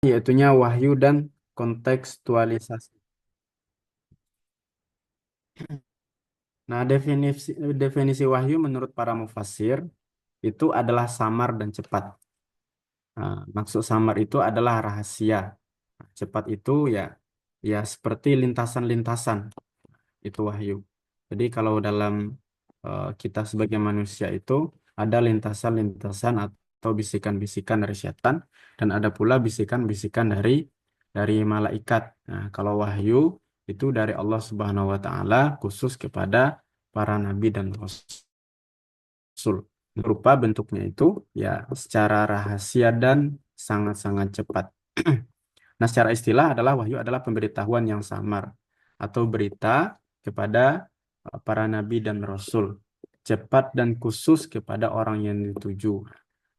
yaitunya wahyu dan kontekstualisasi. Nah, definisi wahyu menurut para mufassir itu adalah samar dan cepat. Nah, maksud samar itu adalah rahasia. Cepat itu ya seperti lintasan-lintasan itu wahyu. Jadi kalau dalam kita sebagai manusia itu ada lintasan-lintasan atau bisikan-bisikan dari setan dan ada pula bisikan-bisikan dari malaikat. Nah, kalau wahyu itu dari Allah Subhanahu wa taala khusus kepada para nabi dan rasul. Berupa bentuknya itu ya secara rahasia dan sangat-sangat cepat. Nah, secara istilah adalah wahyu adalah pemberitahuan yang samar atau berita kepada para nabi dan rasul, cepat dan khusus kepada orang yang dituju.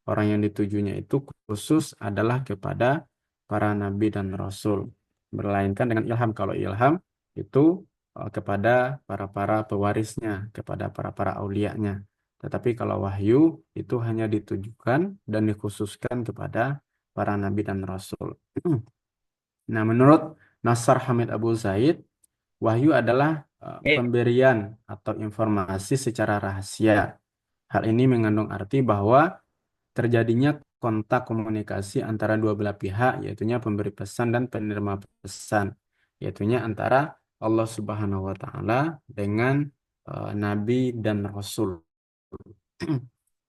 Orang yang ditujunya itu khusus adalah kepada para nabi dan rasul. Berlainkan dengan ilham. Kalau ilham itu kepada para pewarisnya, kepada para aulianya. Tetapi kalau wahyu itu hanya ditujukan dan dikhususkan kepada para nabi dan rasul. Nah, menurut Nasar Hamid Abu Zaid, wahyu adalah pemberian atau informasi secara rahasia. Hal ini mengandung arti bahwa terjadinya kontak komunikasi antara dua belah pihak, yaitunya pemberi pesan dan penerima pesan, yaitunya antara Allah Subhanahu wa taala dengan nabi dan rasul.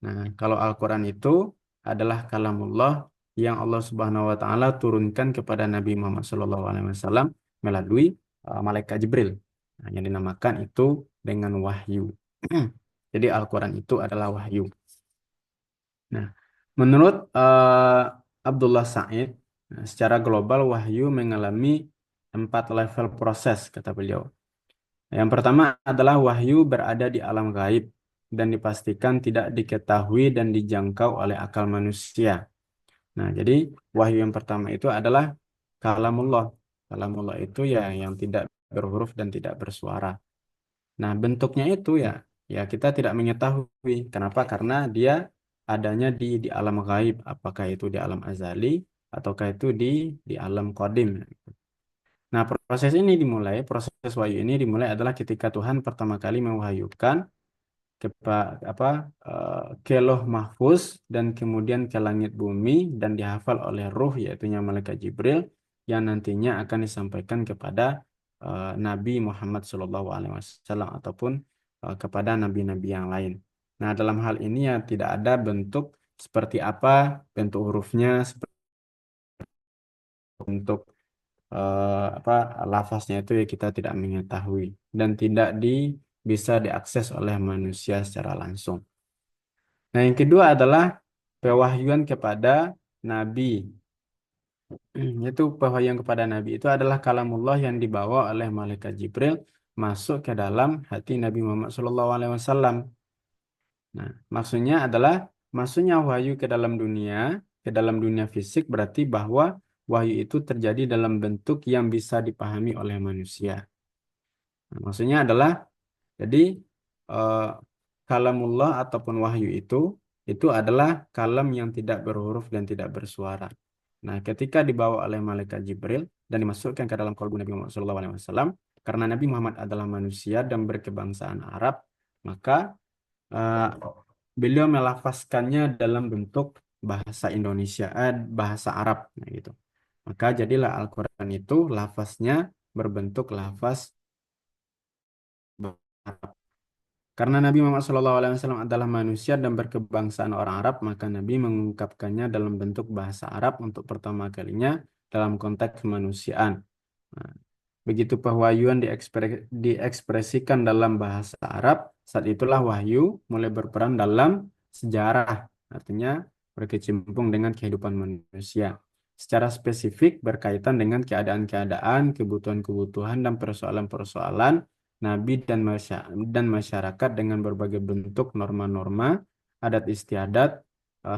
Nah, kalau Al-Quran itu adalah kalamullah yang Allah Subhanahu wa taala turunkan kepada Nabi Muhammad SAW melalui malaikat Jibril. Nah, yang dinamakan itu dengan wahyu. Jadi Al-Quran itu adalah wahyu. Nah, menurut Abdullah Said, nah, secara global wahyu mengalami 4 level proses, kata beliau. Yang pertama adalah wahyu berada di alam gaib dan dipastikan tidak diketahui dan dijangkau oleh akal manusia. Nah, jadi wahyu yang pertama itu adalah kalamullah. Kalamullah itu ya yang tidak berhuruf dan tidak bersuara. Nah, bentuknya itu ya kita tidak mengetahui. Kenapa? Karena dia adanya di alam gaib, apakah itu di alam azali ataukah itu di alam qadim. Nah, proses wahyu ini dimulai adalah ketika Tuhan pertama kali mewahyukan apa ke Lauh Mahfuz dan kemudian ke langit bumi dan dihafal oleh ruh yaitunya malaikat Jibril yang nantinya akan disampaikan kepada Nabi Muhammad SAW ataupun kepada nabi-nabi yang lain. Nah, dalam hal ini ya tidak ada bentuk seperti apa bentuk hurufnya, seperti bentuk apa lafaznya itu ya kita tidak mengetahui dan tidak bisa diakses oleh manusia secara langsung. Nah, yang kedua adalah pewahyuan kepada nabi. Itu pewahyuan kepada nabi itu adalah kalamullah yang dibawa oleh malaikat Jibril masuk ke dalam hati Nabi Muhammad SAW. Nah, maksudnya adalah masuknya wahyu ke dalam dunia fisik berarti bahwa wahyu itu terjadi dalam bentuk yang bisa dipahami oleh manusia. Nah, maksudnya adalah jadi eh, kalamullah ataupun wahyu itu adalah kalam yang tidak berhuruf dan tidak bersuara. Nah, ketika dibawa oleh malaikat Jibril dan dimasukkan ke dalam kalbu Nabi Muhammad SAW, karena Nabi Muhammad adalah manusia dan berkebangsaan Arab, maka eh, beliau melafazkannya dalam bentuk bahasa Indonesia, bahasa Arab, nah gitu. Maka jadilah Al-Quran itu lafaznya berbentuk lafaz Arab. Karena Nabi Muhammad SAW adalah manusia dan berkebangsaan orang Arab, maka Nabi mengungkapkannya dalam bentuk bahasa Arab untuk pertama kalinya dalam konteks kemanusiaan. Nah, begitu pewahyuan diekspresikan dalam bahasa Arab, saat itulah wahyu mulai berperan dalam sejarah, artinya berkecimpung dengan kehidupan manusia. Secara spesifik berkaitan dengan keadaan-keadaan, kebutuhan-kebutuhan, dan persoalan-persoalan Nabi dan masyarakat dengan berbagai bentuk norma-norma, adat istiadat,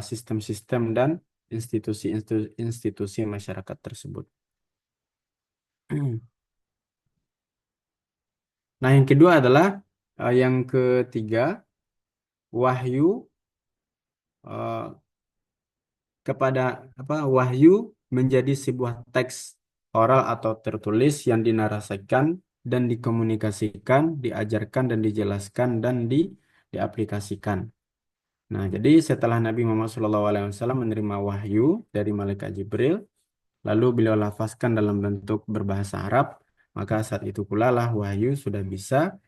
sistem-sistem, dan institusi masyarakat tersebut. Nah, yang kedua adalah yang ketiga, wahyu eh, kepada wahyu menjadi sebuah teks oral atau tertulis yang dinarasikan dan dikomunikasikan, diajarkan dan dijelaskan dan diaplikasikan. Nah, jadi setelah Nabi Muhammad SAW menerima wahyu dari malaikat Jibril, lalu beliau lafazkan dalam bentuk berbahasa Arab, maka saat itu pula lah wahyu sudah bisa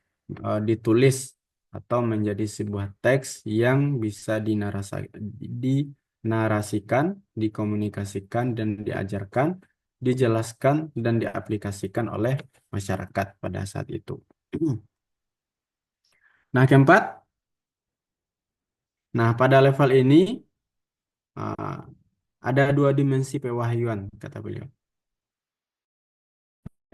ditulis atau menjadi sebuah teks yang bisa dinarasikan, dikomunikasikan dan diajarkan, dijelaskan dan diaplikasikan oleh masyarakat pada saat itu. Nah, keempat, nah pada level ini uh, ada dua dimensi pewahyuan, kata beliau.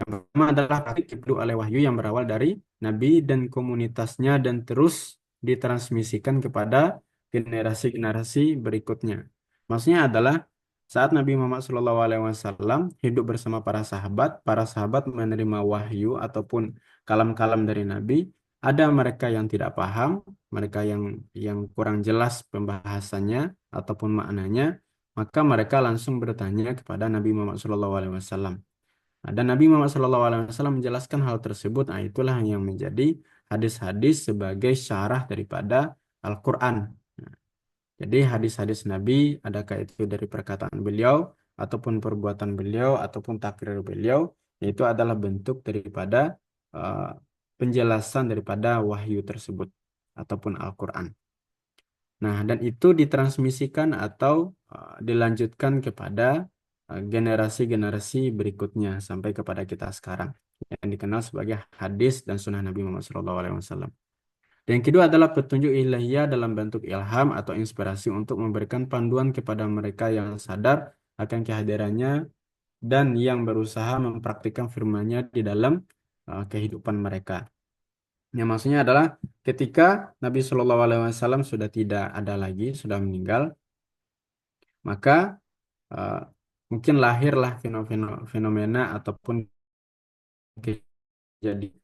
Yang pertama adalah praktik dipandu oleh wahyu yang berawal dari Nabi dan komunitasnya dan terus ditransmisikan kepada generasi-generasi berikutnya. Maksudnya adalah saat Nabi Muhammad SAW hidup bersama para sahabat menerima wahyu ataupun kalam-kalam dari Nabi, ada mereka yang tidak paham, mereka yang kurang jelas pembahasannya ataupun maknanya, maka mereka langsung bertanya kepada Nabi Muhammad SAW. Nah, dan Nabi Muhammad SAW menjelaskan hal tersebut. Nah, itulah yang menjadi hadis-hadis sebagai syarah daripada Al-Quran. Nah, jadi hadis-hadis Nabi, adakah itu dari perkataan beliau, ataupun perbuatan beliau, ataupun takrir beliau, itu adalah bentuk daripada uh, penjelasan daripada wahyu tersebut, ataupun Al-Quran. Nah, dan itu ditransmisikan atau dilanjutkan kepada generasi-generasi berikutnya sampai kepada kita sekarang yang dikenal sebagai hadis dan sunnah Nabi Muhammad SAW. Dan yang kedua adalah petunjuk ilahiyah dalam bentuk ilham atau inspirasi untuk memberikan panduan kepada mereka yang sadar akan kehadirannya dan yang berusaha mempraktikkan firman-Nya di dalam kehidupan mereka. Yang maksudnya adalah ketika Nabi SAW sudah tidak ada lagi, sudah meninggal, maka eh, mungkin lahirlah fenomena ataupun kejadian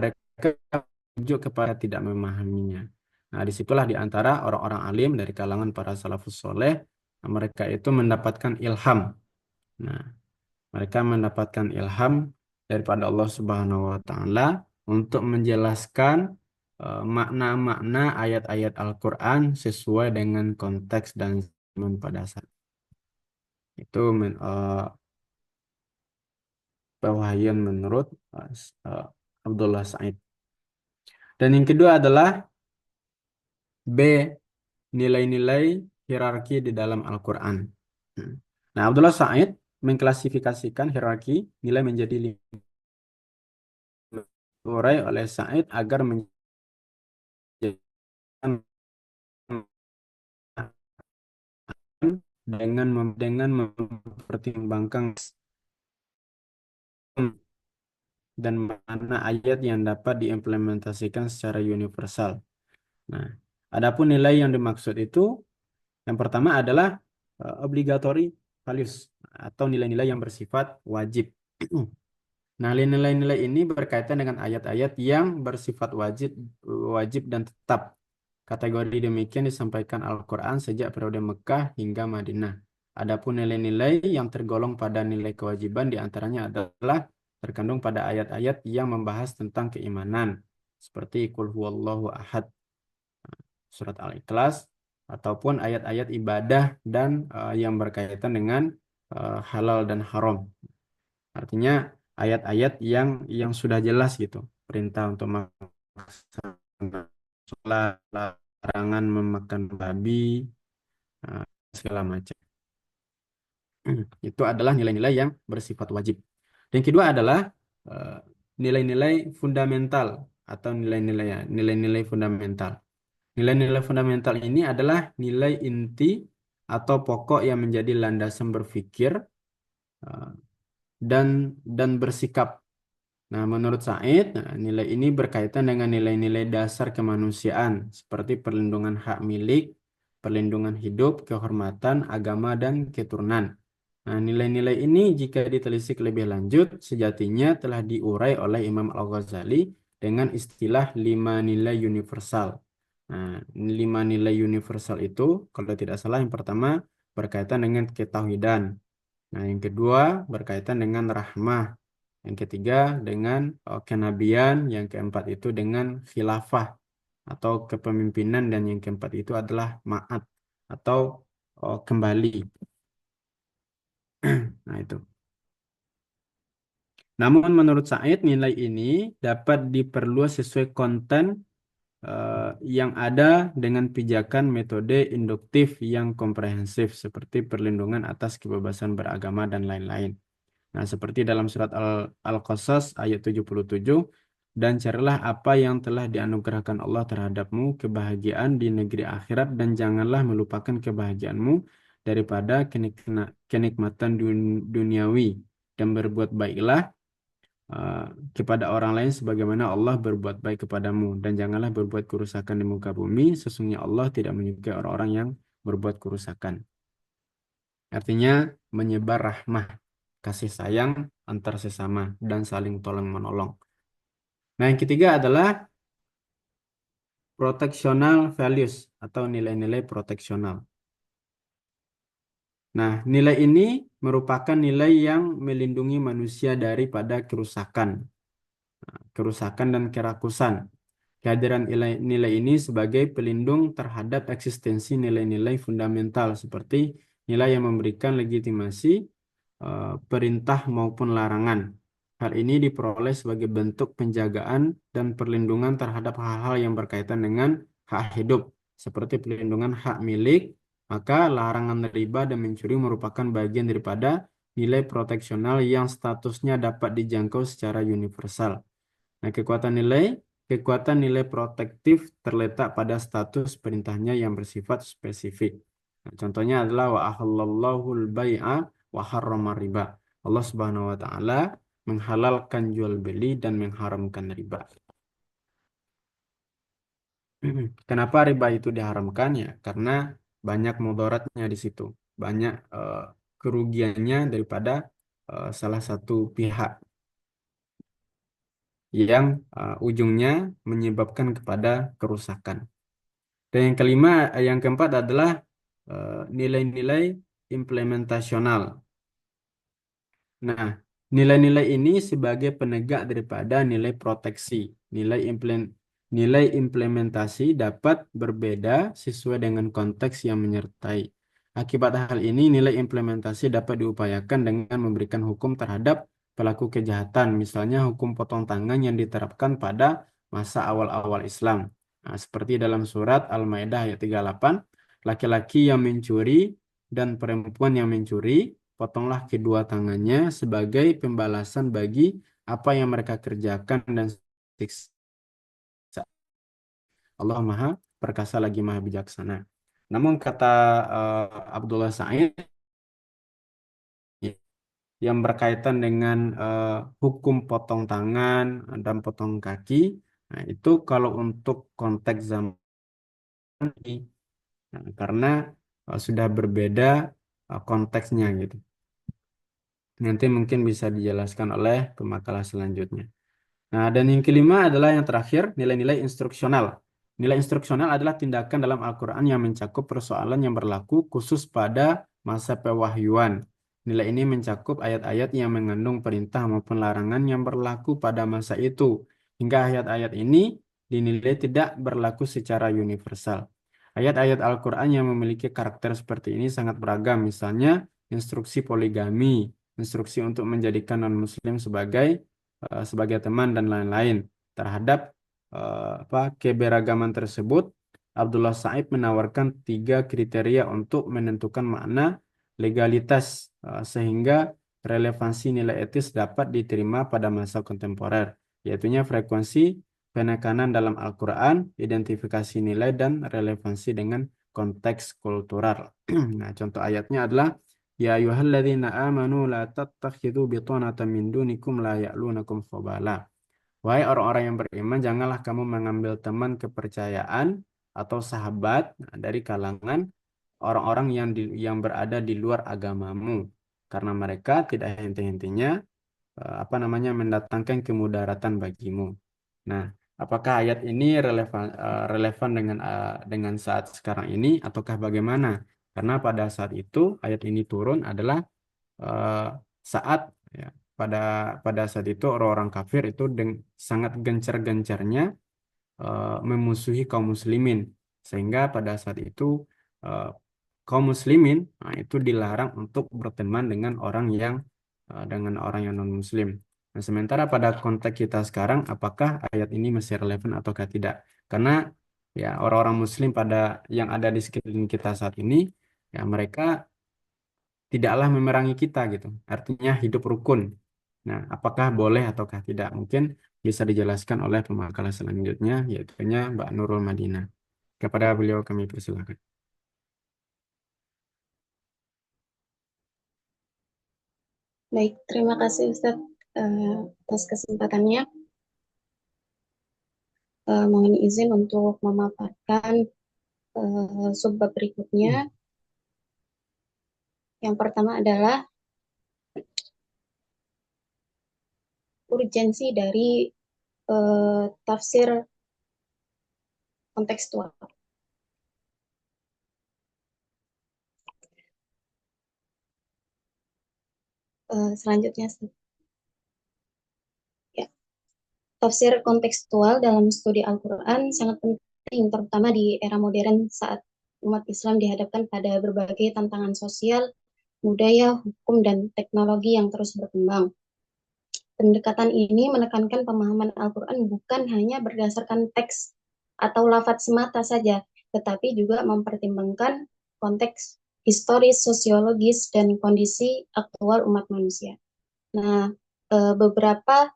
mereka menuju kepada tidak memahaminya. Nah, disitulah di antara orang-orang alim dari kalangan para salafus soleh, mereka itu mendapatkan ilham. Nah, mereka mendapatkan ilham daripada Allah Subhanahu wa Ta'ala untuk menjelaskan makna-makna ayat-ayat Al-Quran sesuai dengan konteks dan zaman pada saat itu pewahyuan menurut uh, Abdullah Said. Dan yang kedua adalah B, nilai-nilai hierarki di dalam Al-Quran. Nah, Abdullah Said mengklasifikasikan hierarki nilai menjadi 5 urai oleh Said agar menjadikan dengan mempertimbangkan dan mana ayat yang dapat diimplementasikan secara universal. Nah, adapun nilai yang dimaksud itu yang pertama adalah obligatory values atau nilai-nilai yang bersifat wajib. Nah, nilai-nilai ini berkaitan dengan ayat-ayat yang bersifat wajib wajib dan tetap. Kategori demikian disampaikan Al-Quran sejak periode Mekah hingga Madinah. Adapun nilai-nilai yang tergolong pada nilai kewajiban diantaranya adalah terkandung pada ayat-ayat yang membahas tentang keimanan, seperti Qul huwallahu ahad, surat Al-Ikhlas, ataupun ayat-ayat ibadah dan yang berkaitan dengan halal dan haram. Artinya ayat-ayat yang sudah jelas gitu, perintah untuk melaksanakan sholat, larangan memakan babi, eh, segala macam. Itu adalah nilai-nilai yang bersifat wajib. Yang kedua adalah eh, nilai-nilai fundamental atau nilai-nilai fundamental. Nilai-nilai fundamental ini adalah nilai inti atau pokok yang menjadi landasan berpikir eh, dan bersikap. Nah, menurut Said, nilai ini berkaitan dengan nilai-nilai dasar kemanusiaan seperti perlindungan hak milik, perlindungan hidup, kehormatan, agama, dan keturunan. Nah, nilai-nilai ini jika ditelisik lebih lanjut, sejatinya telah diurai oleh Imam Al-Ghazali dengan istilah 5 nilai universal. Nah, 5 nilai universal itu, kalau tidak salah, yang pertama berkaitan dengan ketauhidan. Nah, yang kedua berkaitan dengan rahmah. Yang ketiga dengan kenabian. Yang keempat itu dengan khilafah atau kepemimpinan. Dan yang keempat itu adalah ma'at atau kembali. Nah, itu. Namun menurut Said nilai ini dapat diperluas sesuai konten yang ada dengan pijakan metode induktif yang komprehensif seperti perlindungan atas kebebasan beragama dan lain-lain. Nah, seperti dalam surat Al-Qasas ayat 77, dan carilah apa yang telah dianugerahkan Allah terhadapmu, kebahagiaan di negeri akhirat, dan janganlah melupakan kebahagiaanmu daripada kenikmatan duniawi, dan berbuat baiklah uh, kepada orang lain sebagaimana Allah berbuat baik kepadamu, dan janganlah berbuat kerusakan di muka bumi, sesungguhnya Allah tidak menyukai orang-orang yang berbuat kerusakan. Artinya menyebar rahmah, kasih sayang antar sesama dan saling tolong menolong. Nah, yang ketiga adalah protectional values atau nilai-nilai proteksional. Nah, nilai ini merupakan nilai yang melindungi manusia daripada kerusakan dan kerakusan. Kehadiran nilai ini sebagai pelindung terhadap eksistensi nilai-nilai fundamental seperti nilai yang memberikan legitimasi perintah maupun larangan. Hal ini diperoleh sebagai bentuk penjagaan dan perlindungan terhadap hal-hal yang berkaitan dengan hak hidup, seperti pelindungan hak milik, maka larangan riba dan mencuri merupakan bagian daripada nilai proteksional yang statusnya dapat dijangkau secara universal. Nah, kekuatan nilai protektif terletak pada status perintahnya yang bersifat spesifik. Nah, contohnya adalah wa ahallallahu al-bai'a wa harrama riba. Allah Subhanahu wa taala menghalalkan jual beli dan mengharamkan riba. Kenapa riba itu diharamkan ya? Karena banyak mudaratnya di situ. Banyak kerugiannya daripada salah satu pihak yang ujungnya menyebabkan kepada kerusakan. Dan yang kelima, yang keempat adalah nilai-nilai implementasional. Nah, nilai-nilai ini sebagai penegak daripada nilai proteksi. Nilai imple- Nilai implementasi dapat berbeda sesuai dengan konteks yang menyertai. Akibat hal ini, nilai implementasi dapat diupayakan dengan memberikan hukum terhadap pelaku kejahatan, misalnya hukum potong tangan yang diterapkan pada masa awal-awal Islam. Nah, seperti dalam surat Al-Maidah ayat 38, laki-laki yang mencuri dan perempuan yang mencuri, potonglah kedua tangannya sebagai pembalasan bagi apa yang mereka kerjakan dan siksa. Allah Maha Perkasa lagi Maha Bijaksana. Namun kata Abdullah Sa'id yang berkaitan dengan hukum potong tangan dan potong kaki, nah itu kalau untuk konteks zaman ini, nah, karena sudah berbeda konteksnya gitu. Nanti mungkin bisa dijelaskan oleh pemakalah selanjutnya. Nah, dan yang kelima adalah yang terakhir, nilai-nilai instruksional. Nilai instruksional adalah tindakan dalam Al-Quran yang mencakup persoalan yang berlaku khusus pada masa pewahyuan. Nilai ini mencakup ayat-ayat yang mengandung perintah maupun larangan yang berlaku pada masa itu. Hingga ayat-ayat ini dinilai tidak berlaku secara universal. Ayat-ayat Al-Quran yang memiliki karakter seperti ini sangat beragam. Misalnya, instruksi poligami, instruksi untuk menjadikan non-muslim sebagai teman dan lain-lain. Terhadap keberagaman tersebut, Abdullah Said menawarkan tiga kriteria untuk menentukan makna legalitas sehingga relevansi nilai etis dapat diterima pada masa kontemporer, yaitunya frekuensi penekanan dalam Al-Quran, identifikasi nilai, dan relevansi dengan konteks kultural. Nah, contoh ayatnya adalah ya ayyuhalladzina amanu la tattakhidhu bitanatan min dunikum la ya'lunakum khabala. Wahai orang-orang yang beriman, janganlah kamu mengambil teman kepercayaan atau sahabat dari kalangan orang-orang yang berada di luar agamamu, karena mereka tidak henti-hentinya mendatangkan kemudaratan bagimu. Nah, apakah ayat ini relevan dengan saat sekarang ini ataukah bagaimana? Karena pada saat itu ayat ini turun adalah eh, saat ya, pada pada saat itu orang-orang kafir itu sangat gencar-gencarnya memusuhi kaum muslimin, sehingga pada saat itu eh, kaum muslimin itu dilarang untuk berteman dengan orang yang non muslim. Nah, sementara pada konteks kita sekarang, apakah ayat ini masih relevan ataukah tidak? Karena ya orang-orang muslim yang ada di sekeliling kita saat ini, ya mereka tidaklah memerangi kita gitu. Artinya hidup rukun. Nah, apakah boleh ataukah tidak? Mungkin bisa dijelaskan oleh pemakalan selanjutnya, yaitu Mbak Nurul Madinah. Kepada beliau kami persilakan. Baik, terima kasih Ustadz atas kesempatannya. Mohon izin untuk memaparkan subbab berikutnya. Yang pertama adalah urgensi dari tafsir kontekstual. Selanjutnya, ya, tafsir kontekstual dalam studi Al-Quran sangat penting, terutama di era modern saat umat Islam dihadapkan pada berbagai tantangan sosial, budaya, hukum, dan teknologi yang terus berkembang. Pendekatan ini menekankan pemahaman Al-Quran bukan hanya berdasarkan teks atau lafaz semata saja, tetapi juga mempertimbangkan konteks historis, sosiologis, dan kondisi aktual umat manusia. Nah, beberapa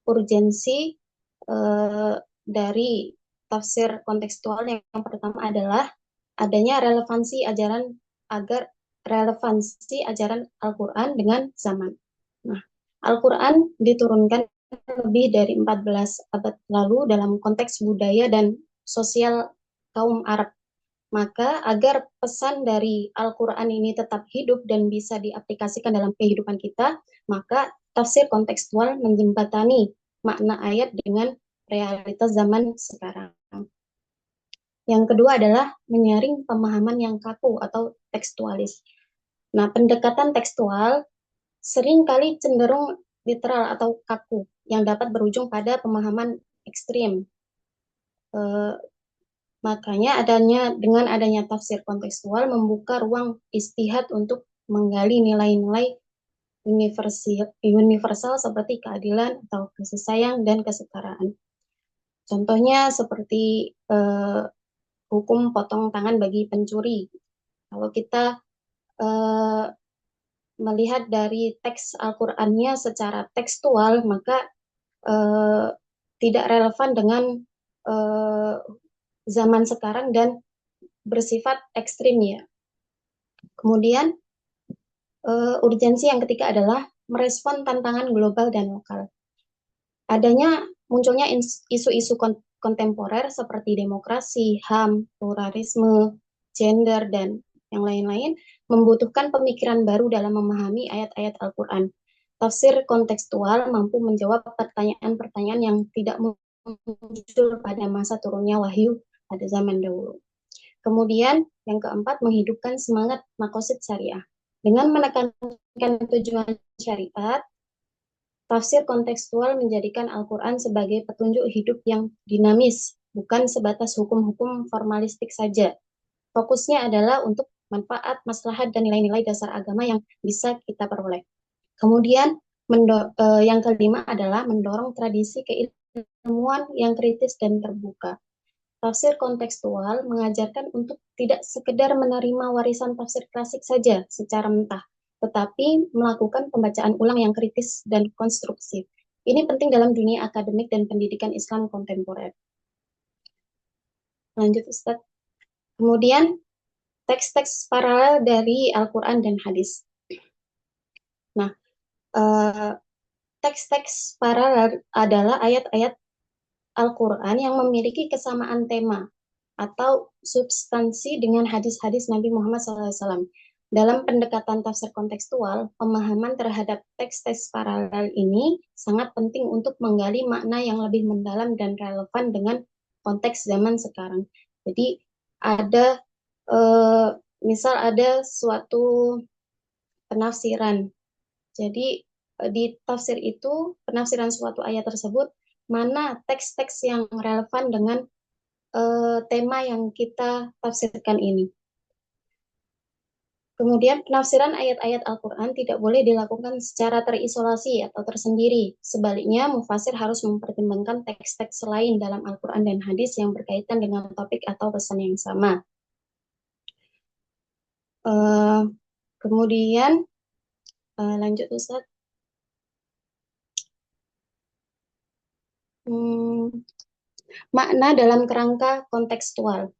urgensi dari tafsir kontekstual yang pertama adalah adanya relevansi ajaran Al-Quran dengan zaman. Nah, Al-Quran diturunkan lebih dari 14 abad lalu dalam konteks budaya dan sosial kaum Arab. Maka agar pesan dari Al-Quran ini tetap hidup dan bisa diaplikasikan dalam kehidupan kita, maka tafsir kontekstual menjembatani makna ayat dengan realitas zaman sekarang. Yang kedua adalah menyaring pemahaman yang kaku atau tekstualis. Nah, pendekatan tekstual seringkali cenderung literal atau kaku yang dapat berujung pada pemahaman ekstrim. Eh, Makanya dengan adanya tafsir kontekstual membuka ruang istihad untuk menggali nilai-nilai universal seperti keadilan atau kasih sayang dan kesetaraan. Contohnya seperti hukum potong tangan bagi pencuri. Kalau kita eh, melihat dari teks Al-Qur'annya secara tekstual, maka eh, tidak relevan dengan eh, zaman sekarang dan bersifat ekstrim ya. Kemudian urgensi yang ketiga adalah merespon tantangan global dan lokal. Munculnya isu-isu kontemporer seperti demokrasi, HAM, pluralisme, gender, dan yang lain-lain membutuhkan pemikiran baru dalam memahami ayat-ayat Al-Quran. Tafsir kontekstual mampu menjawab pertanyaan-pertanyaan yang tidak muncul pada masa turunnya wahyu pada zaman dahulu. Kemudian yang keempat, menghidupkan semangat makosid syariah. Dengan menekankan tujuan syariat, tafsir kontekstual menjadikan Al-Quran sebagai petunjuk hidup yang dinamis, bukan sebatas hukum-hukum formalistik saja. Fokusnya adalah untuk manfaat, maslahat, dan nilai-nilai dasar agama yang bisa kita peroleh. Kemudian yang kelima adalah mendorong tradisi keilmuan yang kritis dan terbuka. Tafsir kontekstual mengajarkan untuk tidak sekedar menerima warisan tafsir klasik saja secara mentah, tetapi melakukan pembacaan ulang yang kritis dan konstruksi. Ini penting dalam dunia akademik dan pendidikan Islam kontemporer. Lanjut Ustaz. Kemudian teks-teks paralel dari Al-Quran dan hadis. Nah, teks-teks paralel adalah ayat-ayat Al-Quran yang memiliki kesamaan tema atau substansi dengan hadis-hadis Nabi Muhammad SAW. Dalam pendekatan tafsir kontekstual, pemahaman terhadap teks-teks paralel ini sangat penting untuk menggali makna yang lebih mendalam dan relevan dengan konteks zaman sekarang. Jadi misal ada suatu penafsiran Jadi di tafsir itu penafsiran suatu ayat tersebut mana teks-teks yang relevan dengan tema yang kita tafsirkan ini. Kemudian penafsiran ayat-ayat Al-Quran tidak boleh dilakukan secara terisolasi atau tersendiri. Sebaliknya, mufasir harus mempertimbangkan teks-teks lain dalam Al-Quran dan hadis yang berkaitan dengan topik atau pesan yang sama. Uh, kemudian lanjut Ustaz. Hmm, makna dalam kerangka kontekstual.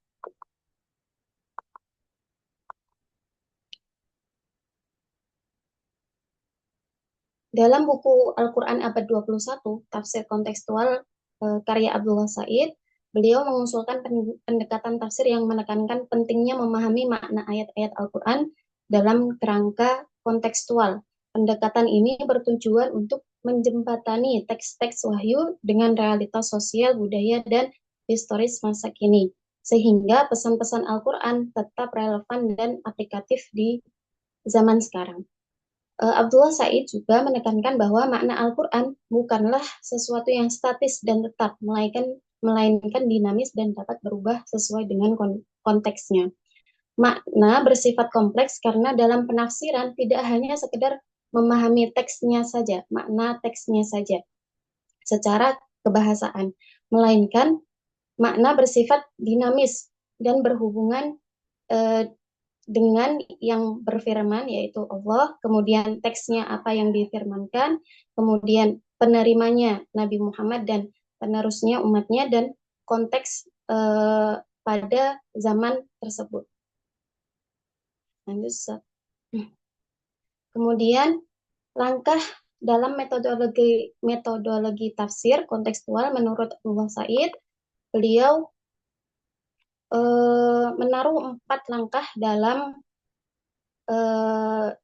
Dalam buku Al-Quran Abad 21, Tafsir Kontekstual karya Abdullah Said, beliau mengusulkan pendekatan tafsir yang menekankan pentingnya memahami makna ayat-ayat Al-Quran dalam kerangka kontekstual. Pendekatan ini bertujuan untuk menjembatani teks-teks wahyu dengan realitas sosial, budaya, dan historis masa kini, sehingga pesan-pesan Al-Quran tetap relevan dan aplikatif di zaman sekarang. Abdullah Said juga menekankan bahwa makna Al-Quran bukanlah sesuatu yang statis dan tetap, melainkan dinamis dan dapat berubah sesuai dengan konteksnya. Makna bersifat kompleks karena dalam penafsiran tidak hanya sekedar memahami teksnya saja, makna teksnya saja secara kebahasaan, melainkan makna bersifat dinamis dan berhubungan eh, dengan yang berfirman yaitu Allah, kemudian teksnya apa yang difirmankan, kemudian penerimanya Nabi Muhammad dan penerusnya umatnya dan konteks pada zaman tersebut. Lanjut. Kemudian langkah dalam metodologi tafsir kontekstual menurut Abdullah Said, beliau menaruh 4 langkah dalam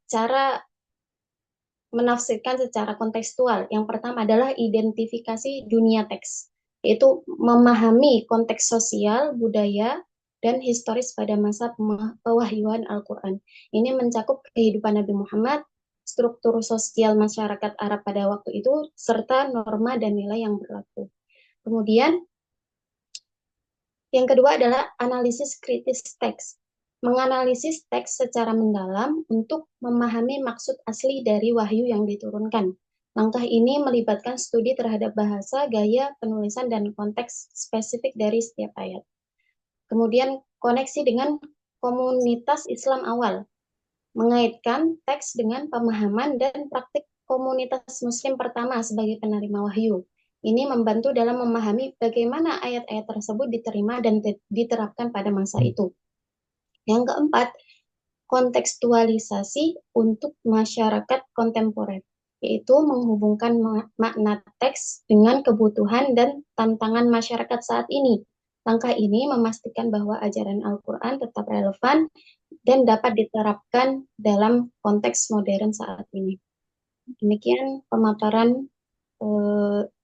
cara menafsirkan secara kontekstual. Yang pertama adalah identifikasi dunia teks, yaitu memahami konteks sosial, budaya, dan historis pada masa pewahyuan Al-Quran. Ini mencakup kehidupan Nabi Muhammad, struktur sosial masyarakat Arab pada waktu itu, serta norma dan nilai yang berlaku. Kemudian, yang kedua adalah analisis kritis teks. Menganalisis teks secara mendalam untuk memahami maksud asli dari wahyu yang diturunkan. Langkah ini melibatkan studi terhadap bahasa, gaya, penulisan, dan konteks spesifik dari setiap ayat. Kemudian koneksi dengan komunitas Islam awal, mengaitkan teks dengan pemahaman dan praktik komunitas Muslim pertama sebagai penerima wahyu. Ini membantu dalam memahami bagaimana ayat-ayat tersebut diterima dan diterapkan pada masa itu. Yang keempat, kontekstualisasi untuk masyarakat kontemporer, yaitu menghubungkan makna teks dengan kebutuhan dan tantangan masyarakat saat ini. Langkah ini memastikan bahwa ajaran Al-Quran tetap relevan dan dapat diterapkan dalam konteks modern saat ini. Demikian pemaparan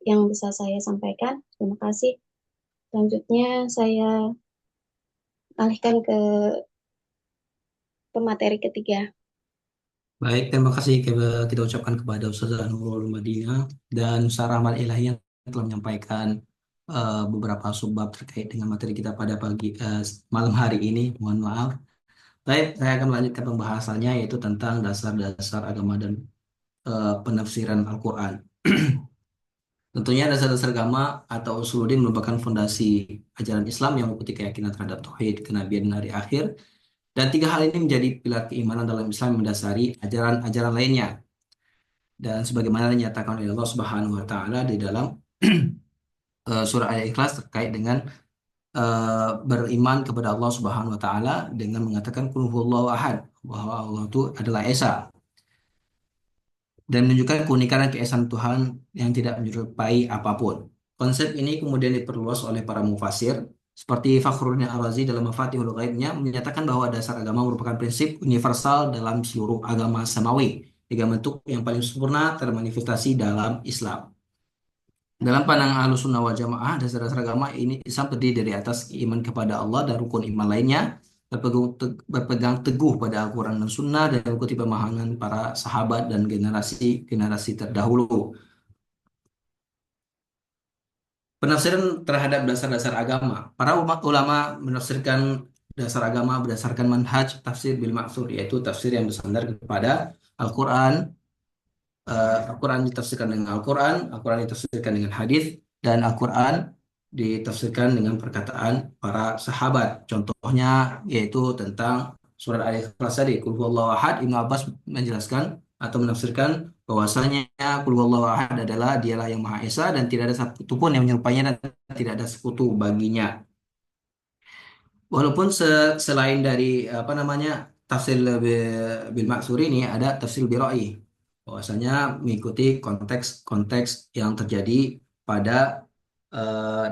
yang bisa saya sampaikan. Terima kasih. Selanjutnya saya alihkan ke pemateri ketiga. Baik, terima kasih kita ucapkan kepada Ustaz Nurul Madinah dan Ustaz Rahmat Ilahi yang telah menyampaikan beberapa subbab terkait dengan materi kita pada malam hari ini. Mohon maaf. Baik, saya akan melanjutkan pembahasannya yaitu tentang dasar-dasar agama dan penafsiran Al-Quran. Tentunya dasar-dasar agama atau usuluddin merupakan fondasi ajaran Islam yang mengikuti keyakinan terhadap tauhid, kenabian dan hari akhir. Dan tiga hal ini menjadi pilar keimanan dalam Islam yang mendasari ajaran-ajaran lainnya. Dan sebagaimana dinyatakan oleh Allah Subhanahu wa taala di dalam surah Al-Ikhlas terkait dengan beriman kepada Allah Subhanahu wa taala dengan mengatakan qul huwallahu ahad, bahwa Allah itu adalah Esa, dan menunjukkan keunikan dan keesaan Tuhan yang tidak menyerupai apapun. Konsep ini kemudian diperluas oleh para mufasir seperti Fakhruddin Ar-Razi dalam Mafatihul Ghaibnya menyatakan bahwa dasar agama merupakan prinsip universal dalam seluruh agama samawi, tiga bentuk yang paling sempurna termanifestasi dalam Islam. Dalam pandangan Ahlus Sunnah wal Jamaah, dasar-dasar agama ini Islam terdiri dari atas iman kepada Allah dan rukun iman lainnya, berpegang teguh pada Al-Quran dan Sunnah dan mengikuti pemahaman para sahabat dan generasi-generasi terdahulu. Penafsiran terhadap dasar-dasar agama. Para ulama menafsirkan dasar agama berdasarkan manhaj tafsir bil ma'thur, yaitu tafsir yang bersandar kepada Al-Quran. Al-Quran ditafsirkan dengan Al-Quran, Al-Quran ditafsirkan dengan hadis, dan Al-Quran ditafsirkan dengan perkataan para sahabat. Contohnya yaitu tentang surat Al-Ikhlas tadi, Qul huwallahu ahad. Ibnu Abbas menjelaskan atau menafsirkan bahwasanya Qul huwallahu ahad adalah dialah yang Maha Esa dan tidak ada satu pun yang menyerupainya dan tidak ada sekutu baginya. Walaupun selain dari apa namanya tafsir bil maksur ini ada tafsir bil ra'i, bahwasanya mengikuti konteks-konteks yang terjadi pada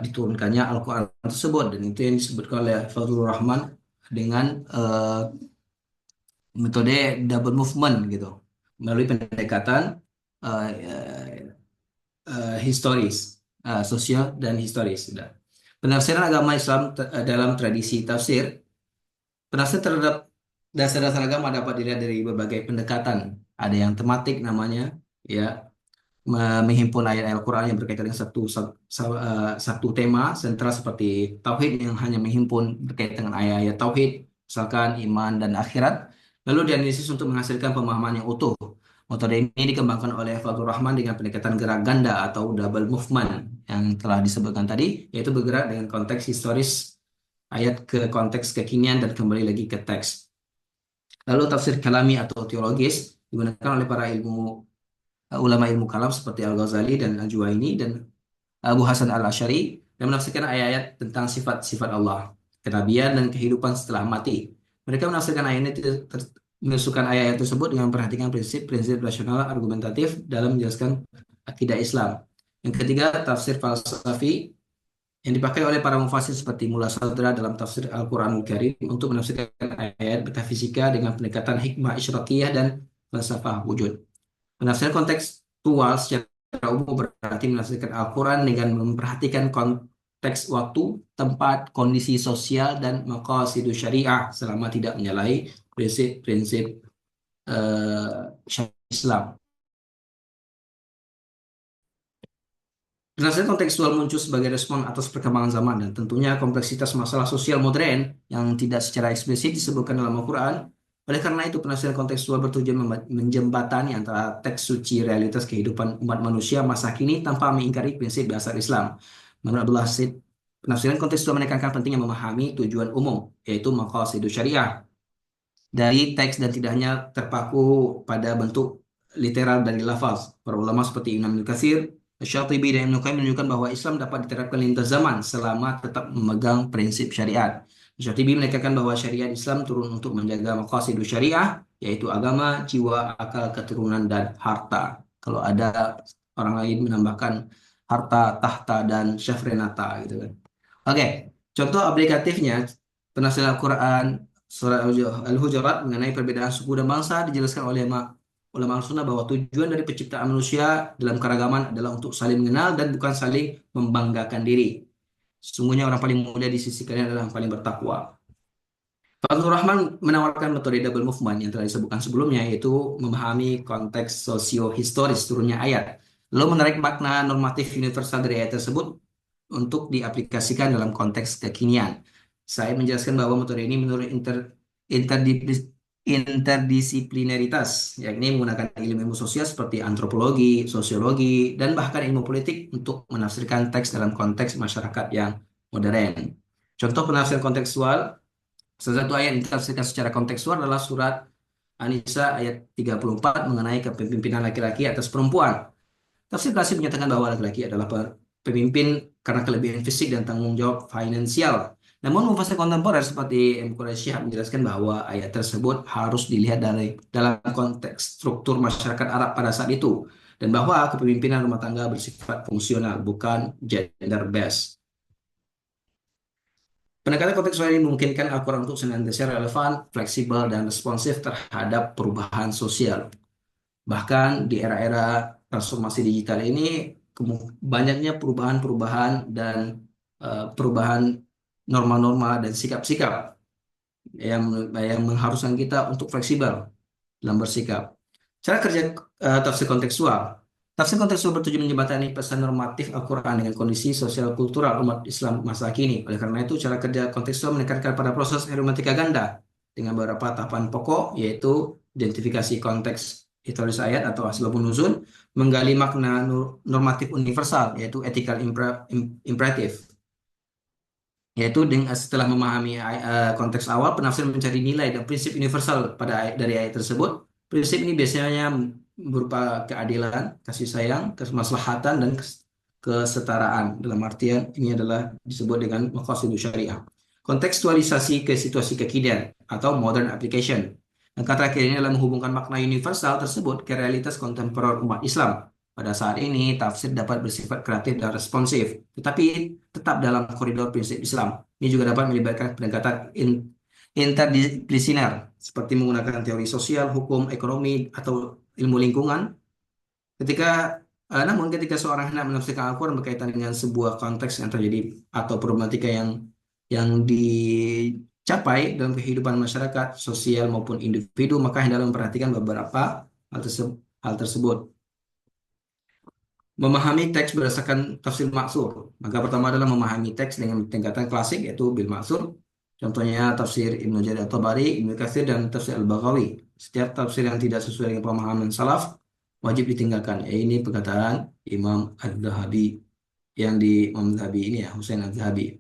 diturunkannya Al-Quran tersebut, dan itu yang disebutkan oleh Fazlur Rahman dengan metode double movement gitu, melalui pendekatan eh, historis, sosial dan historis. Sudah. Penafsiran agama Islam dalam tradisi tafsir. Penafsiran terhadap dasar-dasar agama dapat dilihat dari berbagai pendekatan. Ada yang tematik namanya, ya, menghimpun ayat Al-Quran yang berkaitan dengan satu tema sentral seperti tauhid yang hanya menghimpun berkaitan dengan ayat-ayat tauhid, misalkan iman dan akhirat, lalu dianalisis untuk menghasilkan pemahaman yang utuh. Metode ini dikembangkan oleh Fazlur Rahman dengan pendekatan gerak ganda atau double movement yang telah disebutkan tadi, yaitu bergerak dengan konteks historis ayat ke konteks kekinian dan kembali lagi ke teks. Lalu tafsir kalami atau teologis digunakan oleh para ulama ilmu kalam seperti Al-Ghazali dan Al-Juwaini dan Abu Hasan Al-Asy'ari, yang menafsirkan ayat-ayat tentang sifat-sifat Allah, kenabian dan kehidupan setelah mati. Mereka menafsirkan menafsirkan ayat-ayat tersebut dengan memperhatikan prinsip-prinsip rasional argumentatif dalam menjelaskan akidah Islam. Yang ketiga, tafsir falsafi yang dipakai oleh para mufasir seperti Mula Sadra dalam tafsir Al-Quranul Karim untuk menafsirkan ayat metafisika dengan pendekatan hikmah isyraqiyah dan falsafah wujud. Penafsiran kontekstual secara umum berarti menafsirkan Al-Quran dengan memperhatikan konteks waktu, tempat, kondisi sosial, dan maqasidus syariah selama tidak menyalahi prinsip-prinsip syariat Islam. Penafsiran kontekstual muncul sebagai respon atas perkembangan zaman dan tentunya kompleksitas masalah sosial modern yang tidak secara eksplisit disebutkan dalam Al-Quran. Oleh karena itu, penafsiran kontekstual bertujuan menjembatani antara teks suci realitas kehidupan umat manusia masa kini tanpa mengingkari prinsip dasar Islam. Menurut Abdullah Sid, penafsiran kontekstual menekankan pentingnya memahami tujuan umum, yaitu maqasidus syariah dari teks dan tidak hanya terpaku pada bentuk literal dari lafaz. Para ulama seperti Imam Ibnu Katsir, Syatibi dan Ibnu Qayyim menunjukkan bahwa Islam dapat diterapkan lintas zaman selama tetap memegang prinsip syariat. Syatibi menekankan bahwa syariat Islam turun untuk menjaga maqasidus syariah, yaitu agama, jiwa, akal, keturunan, dan harta. Kalau ada orang lain menambahkan harta, tahta, dan syafrenata gitu kan. Oke, contoh aplikatifnya penafsiran Al-Quran surat Al-Hujurat mengenai perbedaan suku dan bangsa dijelaskan oleh ulama al-sunnah bahwa tujuan dari penciptaan manusia dalam keragaman adalah untuk saling mengenal dan bukan saling membanggakan diri. Sesungguhnya orang paling mulia di sisi kalian adalah yang paling bertakwa. Fazlur Rahman menawarkan metode double movement yang telah disebutkan sebelumnya, yaitu memahami konteks sosio-historis turunnya ayat, lalu menarik makna normatif universal dari ayat tersebut untuk diaplikasikan dalam konteks kekinian. Saya menjelaskan bahwa metode ini menurut interdisiplinaritas, yakni menggunakan ilmu-ilmu sosial seperti antropologi, sosiologi, dan bahkan ilmu politik untuk menafsirkan teks dalam konteks masyarakat yang modern. Contoh penafsiran kontekstual, salah satu ayat yang ditafsirkan secara kontekstual adalah surat An-Nisa ayat 34 mengenai kepemimpinan laki-laki atas perempuan. Tafsir klasik menyatakan bahwa laki-laki adalah pemimpin karena kelebihan fisik dan tanggung jawab finansial. Namun mufasir kontemporer seperti M. Quraisy menjelaskan bahwa ayat tersebut harus dilihat dalam konteks struktur masyarakat Arab pada saat itu dan bahwa kepemimpinan rumah tangga bersifat fungsional, bukan gender based. Pendekatan kontekstual ini memungkinkan Al-Quran untuk senantiasa relevan, fleksibel, dan responsif terhadap perubahan sosial. Bahkan di era-era transformasi digital ini, banyaknya perubahan-perubahan dan perubahan norma-norma dan sikap-sikap yang mengharuskan kita untuk fleksibel dalam bersikap. Cara kerja tafsir kontekstual. Tafsir kontekstual bertujuan menjembatani pesan normatif Al-Quran dengan kondisi sosial kultural umat Islam masa kini. Oleh karena itu, cara kerja kontekstual menekankan pada proses hermeneutika ganda dengan beberapa tahapan pokok, yaitu identifikasi konteks historis ayat atau asbabun nuzul, menggali makna normatif universal, yaitu ethical imperative, yaitu setelah memahami konteks awal, penafsir mencari nilai dan prinsip universal dari ayat tersebut. Prinsip ini biasanya berupa keadilan, kasih sayang, kemaslahatan, dan kesetaraan. Dalam artian ini adalah disebut dengan maqasidus syariah. Kontekstualisasi ke situasi kekinian atau modern application. Dan kata terakhir ini adalah menghubungkan makna universal tersebut ke realitas kontemporer umat Islam. Pada saat ini, tafsir dapat bersifat kreatif dan responsif, tetapi tetap dalam koridor prinsip Islam. Ini juga dapat melibatkan pendekatan interdisipliner, seperti menggunakan teori sosial, hukum, ekonomi, atau ilmu lingkungan. Namun ketika seorang hendak menafsirkan Al-Quran berkaitan dengan sebuah konteks yang terjadi atau problematika yang dicapai dalam kehidupan masyarakat, sosial maupun individu, maka hendaklah memperhatikan beberapa hal tersebut. Memahami teks berdasarkan tafsir maksur. Maka pertama adalah memahami teks dengan tingkatan klasik yaitu bil maksur. Contohnya tafsir Ibnu Jarir at-Tabari, Ibnu Katsir dan tafsir Al-Baghawi. Setiap tafsir yang tidak sesuai dengan pemahaman salaf wajib ditinggalkan. Ini perkataan Imam Az-Zahabi yang di Imam Zahabi ini ya, Husain Az-Zahabi.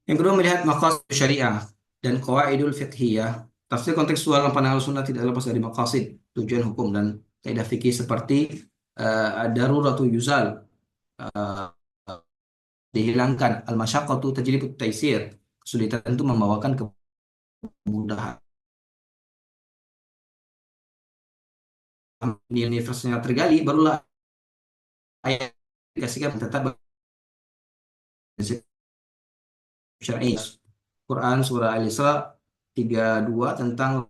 Yang kedua melihat maqasid syariah dan qawaidul fiqhiyah. Tafsir kontekstual dalam pandangan sunnah tidak lepas dari maqasid, tujuan hukum dan kaidah fikih seperti ad-daruratu yuzal, uh, dihilangkan, al-masyaqqatu tajlibut taisir, kesulitan itu membawakan kemudahan. Di universitasnya tergali, barulah ayat dikasihkan tetap prinsip syar'i. Quran surah Al-Isra 32 tentang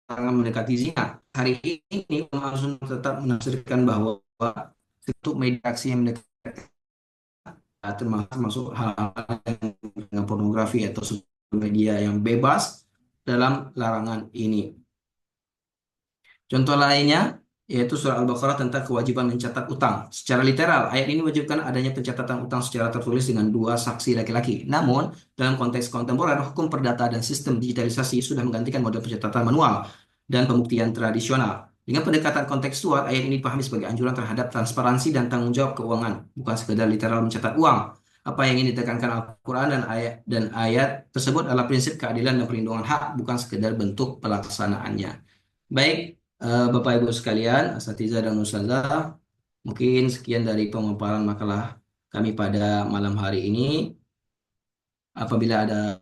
larangan mendekati zina. Hari ini ulama sunnah tetap menafsirkan bahwa untuk meditasi yang mendekati termasuk hal-hal dengan pornografi atau media yang bebas dalam larangan ini. Contoh lainnya yaitu surah Al-Baqarah tentang kewajiban mencatat utang. Secara literal, ayat ini mewajibkan adanya pencatatan utang secara tertulis dengan dua saksi laki-laki. Namun, dalam konteks kontemporer, hukum perdata dan sistem digitalisasi sudah menggantikan model pencatatan manual dan pembuktian tradisional. Dengan pendekatan kontekstual, ayat ini dipahami sebagai anjuran terhadap transparansi dan tanggung jawab keuangan, bukan sekedar literal mencatat uang. Apa yang ingin ditekankan Al-Quran dan ayat tersebut adalah prinsip keadilan dan perlindungan hak, bukan sekedar bentuk pelaksanaannya. Baik, Bapak Ibu sekalian, asatidzah dan ustazah, mungkin sekian dari pemaparan makalah kami pada malam hari ini. Apabila ada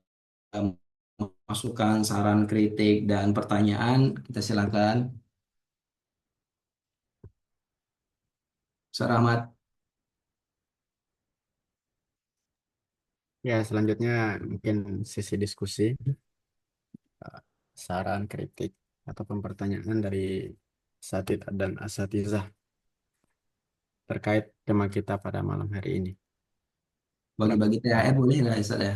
masukan, saran, kritik, dan pertanyaan, kita silakan. Ustaz Rahmat. Ya, selanjutnya mungkin sesi diskusi, saran, kritik, ataupun pertanyaan dari asatid dan asatizah terkait tema kita pada malam hari ini. Bagi-bagi THR boleh nggak Ustaz ya?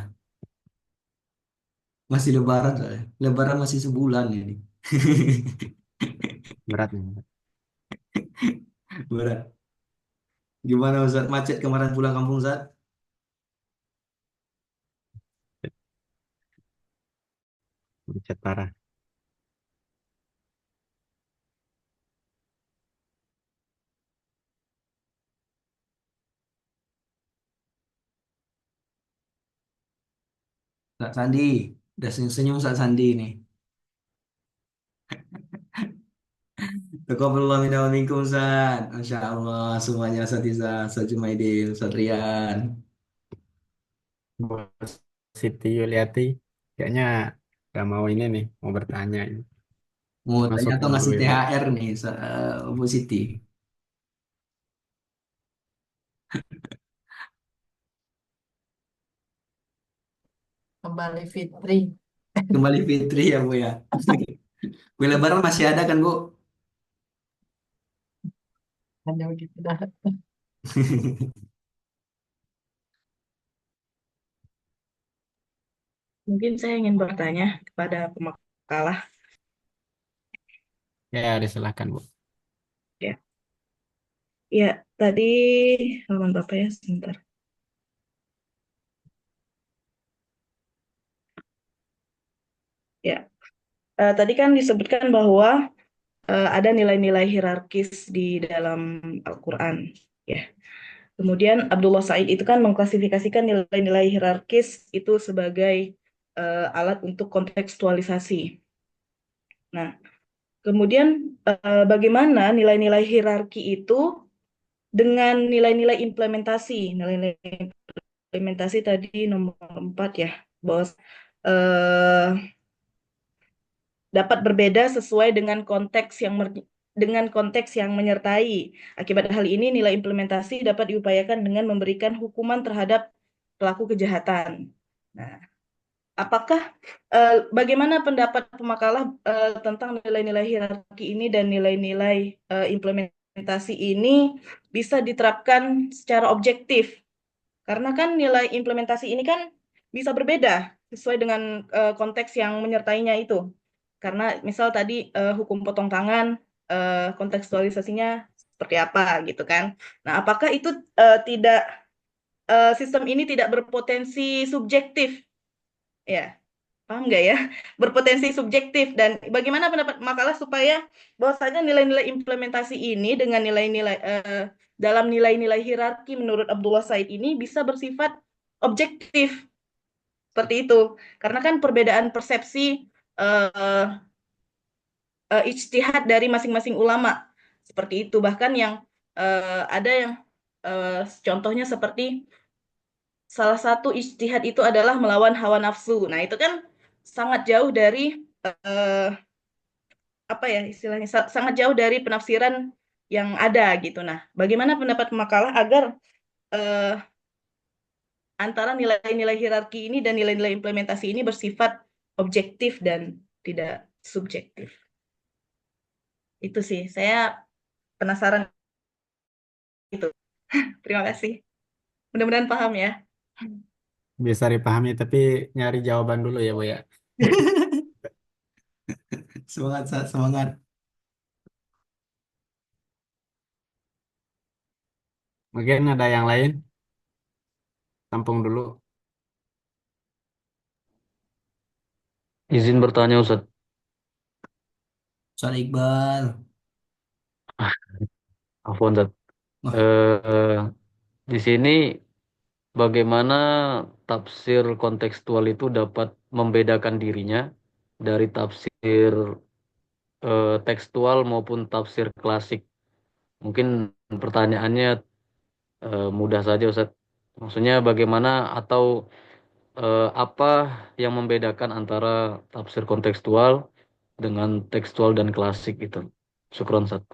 Masih lebaran soalnya. Lebaran masih sebulan ini. Berat nih. Berat. Gimana Ustaz? Macet kemarin pulang kampung Ustaz? Macet parah. Ustaz Sandi. Udah senyum-senyum Ustaz Sandi nih. Taqabbalallah minna wa minkum Ustaz. Masya Allah semuanya Ustazah, Ustaz Jumaidil, Ustaz Rian. Bu Siti Yuliati kayaknya gak mau ini nih, mau bertanya ini. Mau tanya Masuk atau dulu ngasih ini. THR nih, Bu Siti. Kembali Fitri. Kembali Fitri ya Bu ya. Kue lebaran masih ada kan Bu? Hanya begitu dah. Mungkin saya ingin bertanya kepada pemakalah. Ya, disilahkan, Bu. Ya, ya tadi halaman Bapak ya, sebentar. Ya, tadi kan disebutkan bahwa ada nilai-nilai hierarkis di dalam Al-Quran. Ya, kemudian Abdullah Said itu kan mengklasifikasikan nilai-nilai hierarkis itu sebagai alat untuk kontekstualisasi. Nah, kemudian bagaimana nilai-nilai hierarki itu dengan nilai-nilai implementasi? Nilai-nilai implementasi tadi nomor 4 ya, bahwa eh, dapat berbeda sesuai dengan konteks yang menyertai. Akibat hal ini, nilai implementasi dapat diupayakan dengan memberikan hukuman terhadap pelaku kejahatan. Nah, apakah bagaimana pendapat pemakalah tentang nilai-nilai hierarki ini dan nilai-nilai implementasi ini bisa diterapkan secara objektif? Karena kan nilai implementasi ini kan bisa berbeda sesuai dengan konteks yang menyertainya itu. Karena misal tadi hukum potong tangan, kontekstualisasinya seperti apa gitu kan. Nah, apakah itu tidak sistem ini tidak berpotensi subjektif? Ya, paham nggak ya? Berpotensi subjektif. Dan bagaimana pendapat makalah supaya bahwasanya nilai-nilai implementasi ini dengan nilai-nilai dalam nilai-nilai hierarki menurut Abdullah Said ini bisa bersifat objektif seperti itu. Karena kan perbedaan persepsi eh, ijtihad dari masing-masing ulama seperti itu. Bahkan yang ada yang contohnya seperti salah satu ijtihad itu adalah melawan hawa nafsu. Nah, itu kan sangat jauh dari eh, apa ya istilahnya sangat jauh dari penafsiran yang ada gitu. Nah, bagaimana pendapat makalah agar eh, antara nilai-nilai hierarki ini dan nilai-nilai implementasi ini bersifat objektif dan tidak subjektif? Itu sih, saya penasaran itu. Terima kasih. Mudah-mudahan paham ya. Bisa dipahami, tapi nyari jawaban dulu ya, Bu ya. Semangat, Sat, semangat. Mungkin ada yang lain? Tampung dulu. Izin bertanya Ustadz. Soal Iqbal. Ah, Afwan Ustadz. Wah, Eh, di sini bagaimana tafsir kontekstual itu dapat membedakan dirinya dari tafsir tekstual maupun tafsir klasik. Mungkin pertanyaannya mudah saja Ustadz. Maksudnya bagaimana atau apa yang membedakan antara tafsir kontekstual dengan tekstual dan klasik itu? Syukron Ustadz.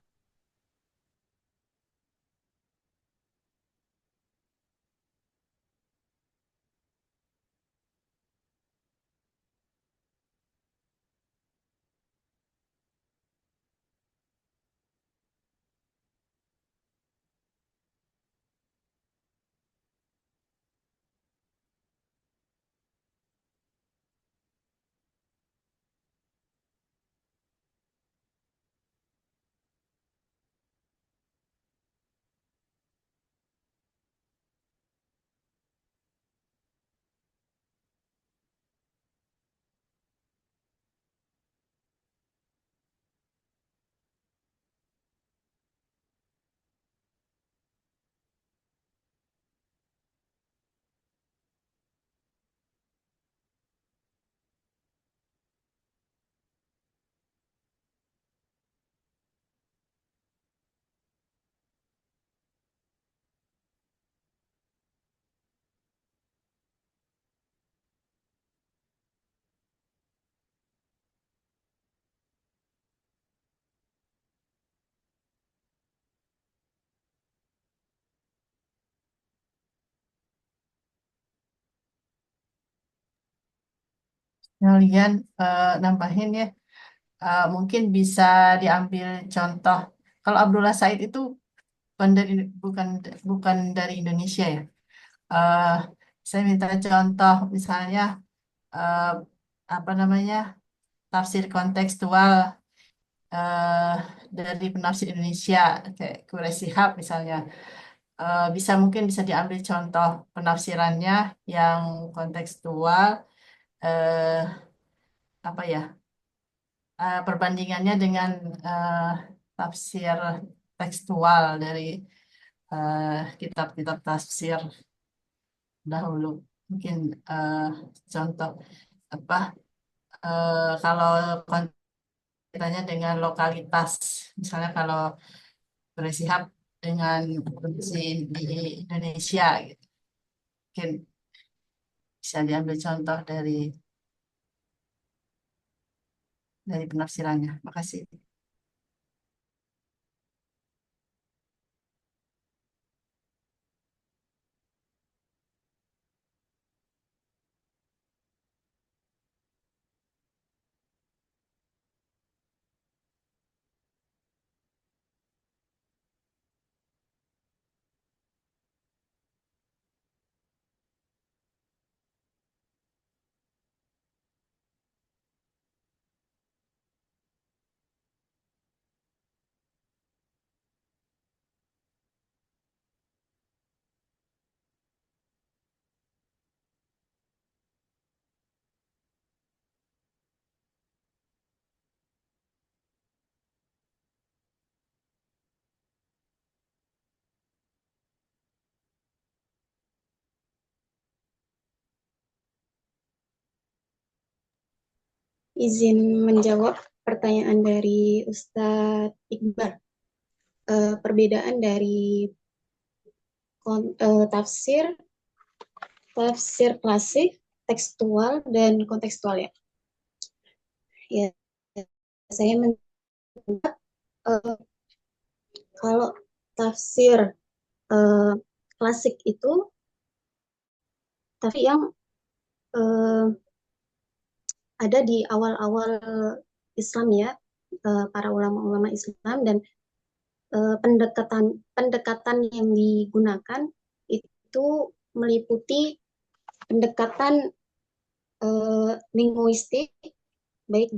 Kalian nambahin ya, mungkin bisa diambil contoh. Kalau Abdullah Said itu bukan dari bukan bukan dari Indonesia ya. Eh, saya minta contoh misalnya eh, apa namanya, tafsir kontekstual eh, dari penafsir Indonesia kayak Quraish Shihab misalnya. Mungkin bisa diambil contoh penafsirannya yang kontekstual, eh, apa ya, perbandingannya dengan eh, tafsir tekstual dari eh, kitab-kitab tafsir dahulu. Mungkin eh, contoh apa, kalau kaitannya dengan lokalitas, misalnya kalau bersihap dengan kondisi di Indonesia gitu. Mungkin bisa diambil contoh dari penafsirannya. Makasih. Izin menjawab pertanyaan dari Ustadz Iqbal. Perbedaan dari tafsir klasik, tekstual, dan kontekstual ya. Ya, saya mencatat kalau tafsir klasik itu tapi yang ada di awal-awal Islam ya, para ulama-ulama Islam, dan pendekatan yang digunakan itu meliputi pendekatan linguistik, baik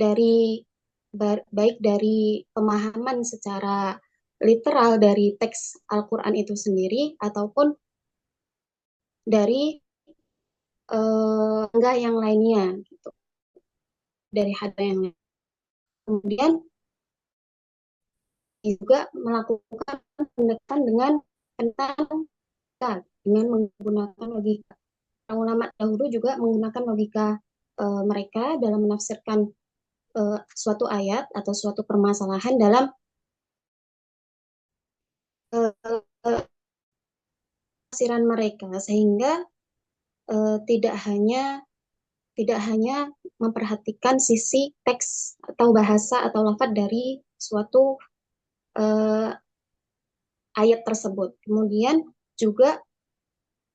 dari pemahaman secara literal dari teks Al-Quran itu sendiri, ataupun dari enggak yang lainnya gitu, dari hadis yang lain. Kemudian juga melakukan pendekatan dengan menggunakan logika. Ulama dahulu juga menggunakan logika mereka dalam menafsirkan suatu ayat atau suatu permasalahan dalam tafsiran mereka, sehingga tidak hanya memperhatikan sisi teks atau bahasa atau lafaz dari suatu ayat tersebut. Kemudian juga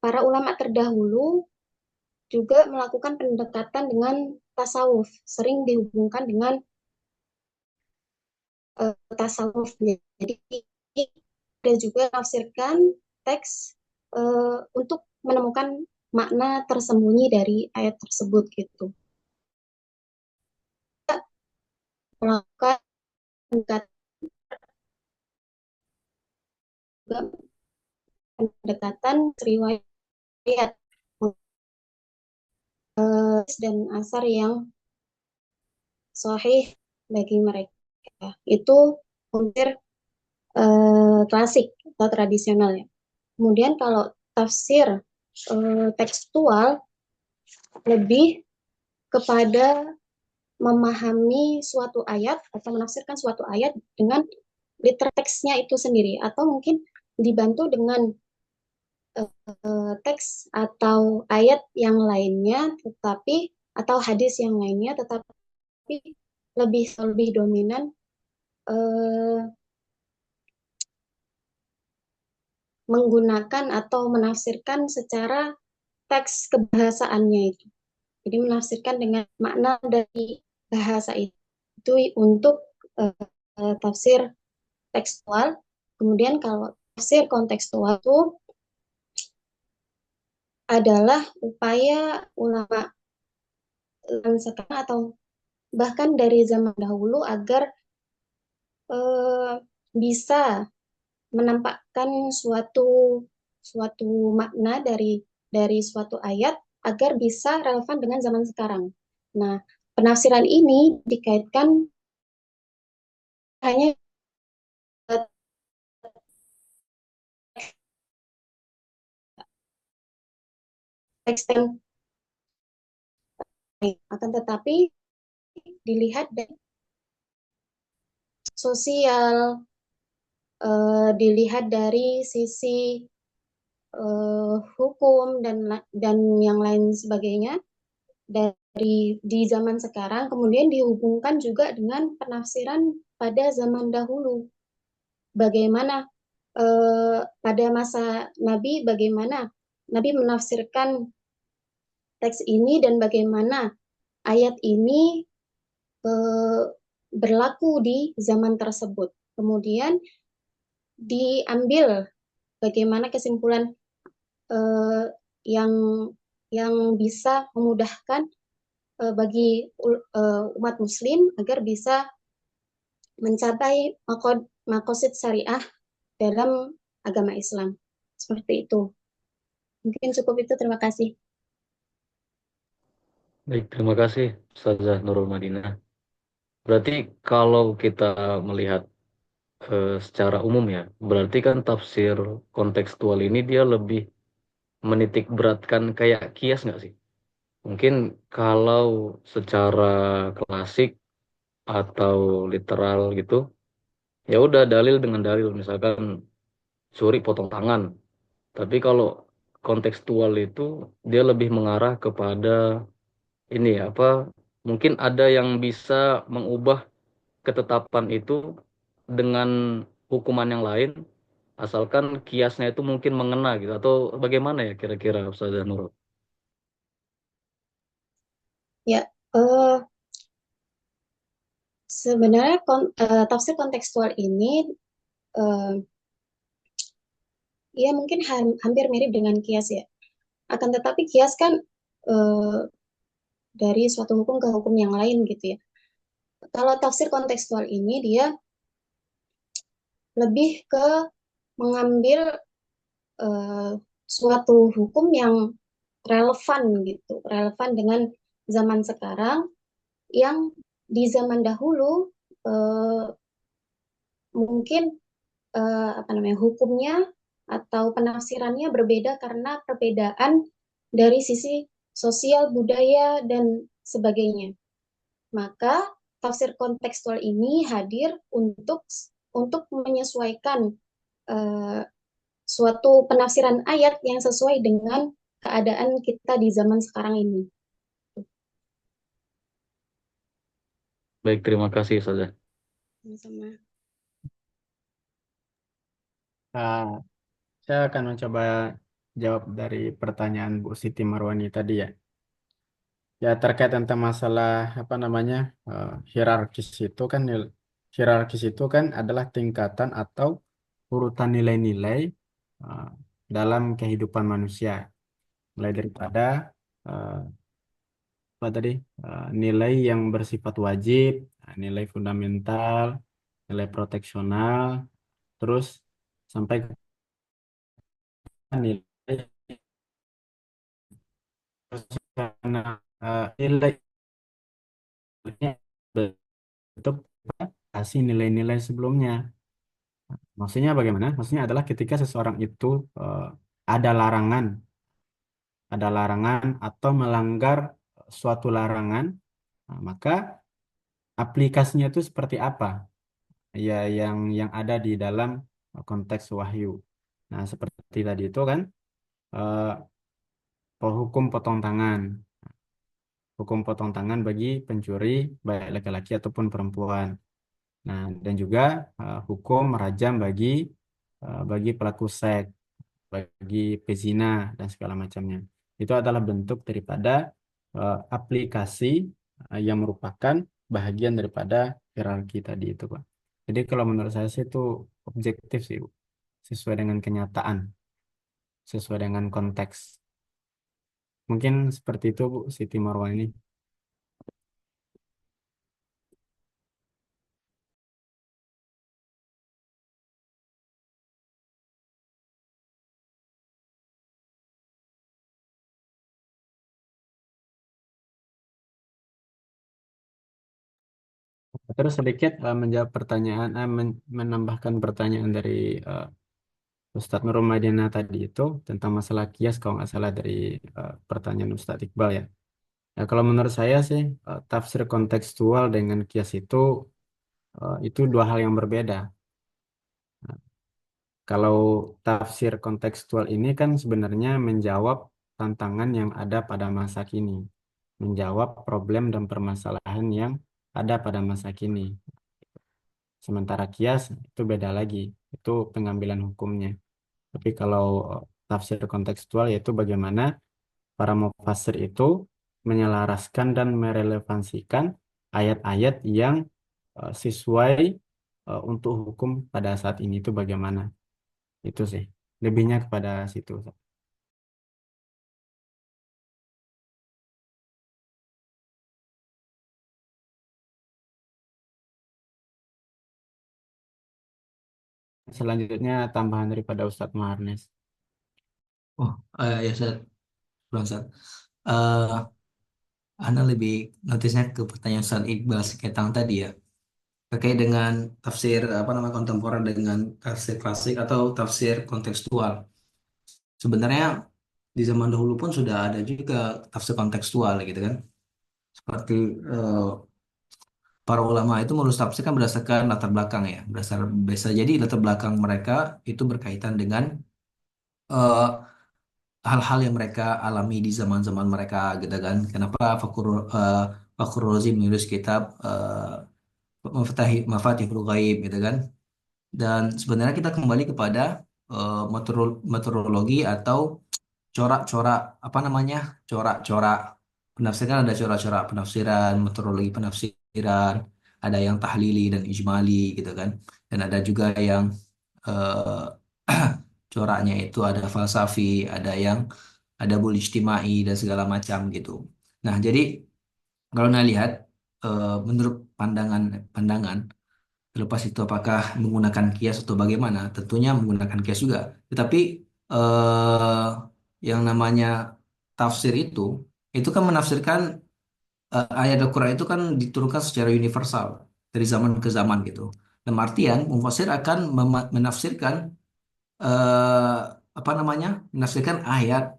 para ulama terdahulu juga melakukan pendekatan dengan tasawuf, sering dihubungkan dengan tasawuf. Jadi ada juga menafsirkan teks untuk menemukan makna tersembunyi dari ayat tersebut gitu. Melakukan pendekatan riwayat dan asar yang sahih bagi mereka. Itu hampir klasik atau tradisional ya. Kemudian kalau tafsir tekstual lebih kepada memahami suatu ayat atau menafsirkan suatu ayat dengan literal teksnya itu sendiri, atau mungkin dibantu dengan teks atau ayat yang lainnya, atau hadis yang lainnya, tetapi lebih dominan menggunakan atau menafsirkan secara teks kebahasaannya itu. Jadi menafsirkan dengan makna dari bahasa itu untuk tafsir tekstual. Kemudian kalau tafsir kontekstual itu adalah upaya ulama sekarang atau bahkan dari zaman dahulu agar eh, bisa menampakkan suatu suatu makna dari suatu ayat agar bisa relevan dengan zaman sekarang. Nah, penafsiran ini dikaitkan hanya teks yang akan tetapi dilihat dari sosial, dilihat dari sisi hukum dan yang lain sebagainya dari di zaman sekarang, kemudian dihubungkan juga dengan penafsiran pada zaman dahulu. Bagaimana pada masa Nabi, bagaimana Nabi menafsirkan teks ini dan bagaimana ayat ini berlaku di zaman tersebut. Kemudian diambil bagaimana kesimpulan eh, yang yang bisa memudahkan bagi umat Muslim agar bisa mencapai makosid syariah dalam agama Islam. Seperti itu. Mungkin cukup itu. Terima kasih. Baik, terima kasih Ustazah Nurul Madinah. Berarti kalau kita melihat secara umum ya, berarti kan tafsir kontekstual ini dia lebih menitik beratkan kayak kias nggak sih? Mungkin kalau secara klasik atau literal gitu, ya udah dalil dengan dalil, misalkan suri potong tangan. Tapi kalau kontekstual itu dia lebih mengarah kepada ini ya, apa? Mungkin ada yang bisa mengubah ketetapan itu dengan hukuman yang lain, asalkan kiasnya itu mungkin mengena gitu, atau bagaimana ya kira-kira Ustazah Nurul? Ya, sebenarnya tafsir kontekstual ini eh, ya mungkin hampir mirip dengan kias ya. Akan tetapi kias kan eh, dari suatu hukum ke hukum yang lain gitu ya. Kalau tafsir kontekstual ini dia lebih ke mengambil eh, suatu hukum yang relevan gitu, relevan dengan zaman sekarang yang di zaman dahulu eh, mungkin apa namanya hukumnya atau penafsirannya berbeda karena perbedaan dari sisi sosial, budaya dan sebagainya. Maka tafsir kontekstual ini hadir untuk menyesuaikan uh, suatu penafsiran ayat yang sesuai dengan keadaan kita di zaman sekarang ini. Baik, terima kasih Ustazah. Sama-sama. Nah, saya akan mencoba jawab dari pertanyaan Bu Siti Marwani tadi ya. Ya terkait tentang masalah apa namanya hierarkis itu kan hierarkis itu kan adalah tingkatan atau urutan nilai-nilai eh, dalam kehidupan manusia. Mulai daripada eh, apa tadi nilai yang bersifat wajib, nilai fundamental, nilai proteksional, terus sampai ke nilai nilai bentuk kasih nilai-nilai sebelumnya. Maksudnya bagaimana? Maksudnya adalah ketika seseorang itu eh, ada larangan, ada larangan atau melanggar suatu larangan, nah, maka aplikasinya itu seperti apa? Ya, yang ada di dalam konteks wahyu. Nah, seperti tadi itu kan eh, hukum potong tangan, hukum potong tangan bagi pencuri baik laki-laki ataupun perempuan. Nah, dan juga hukum rajam bagi pelaku seks, bagi pezina dan segala macamnya. Itu adalah bentuk daripada aplikasi yang merupakan bahagian daripada hierarki tadi itu, Pak. Jadi kalau menurut saya sih itu objektif sih, Bu. Sesuai dengan kenyataan, sesuai dengan konteks. Mungkin seperti itu, Bu Siti Marwan ini. Terus sedikit menjawab pertanyaan, menambahkan pertanyaan dari eh, Ustadz Nurul Madina tadi itu tentang masalah kias kalau nggak salah dari pertanyaan Ustadz Iqbal ya. Ya kalau menurut saya sih tafsir kontekstual dengan kias itu dua hal yang berbeda. Nah, kalau tafsir kontekstual ini kan sebenarnya menjawab tantangan yang ada pada masa kini, menjawab problem dan permasalahan yang ada pada masa kini. Sementara kias itu beda lagi, itu pengambilan hukumnya. Tapi kalau tafsir kontekstual yaitu bagaimana para mufassir itu menyelaraskan dan merelevansikan ayat-ayat yang sesuai untuk hukum pada saat ini itu bagaimana. Itu sih. Lebihnya kepada situ. Selanjutnya tambahan daripada Ustadz Maharnes. Oh, ya Ustaz, Ustaz. Eh, Ana lebih notisnya ke pertanyaan Ustaz Iqbal Seketang tadi ya, terkait dengan tafsir apa namanya kontemporer dengan tafsir klasik atau tafsir kontekstual. Sebenarnya di zaman dahulu pun sudah ada juga tafsir kontekstual gitu kan. Seperti eh, para ulama itu menulis tafsir kan berdasarkan latar belakang ya, bisa jadi latar belakang mereka itu berkaitan dengan eh, hal-hal yang mereka alami di zaman-zaman mereka gitu kan. Kenapa Fakhur Razi menulis kitab Mafatihul Ghaib gitu kan. Dan sebenarnya kita kembali kepada meteorologi atau corak-corak apa namanya, corak-corak penafsiran. Ada corak-corak penafsiran, meteorologi penafsiran, ada yang tahlili dan ijmali gitu kan, dan ada juga yang eh, coraknya itu ada falsafi, ada yang ada bul ijtimai dan segala macam gitu. Nah jadi kalau Anda lihat menurut pandangan pandangan terlepas itu apakah menggunakan kias atau bagaimana, tentunya menggunakan kias juga. Tetapi eh, yang namanya tafsir itu kan menafsirkan ayat Al-Quran itu kan diturunkan secara universal dari zaman ke zaman gitu. Dalam artian, mufasir akan menafsirkan eh, apa namanya, menafsirkan ayat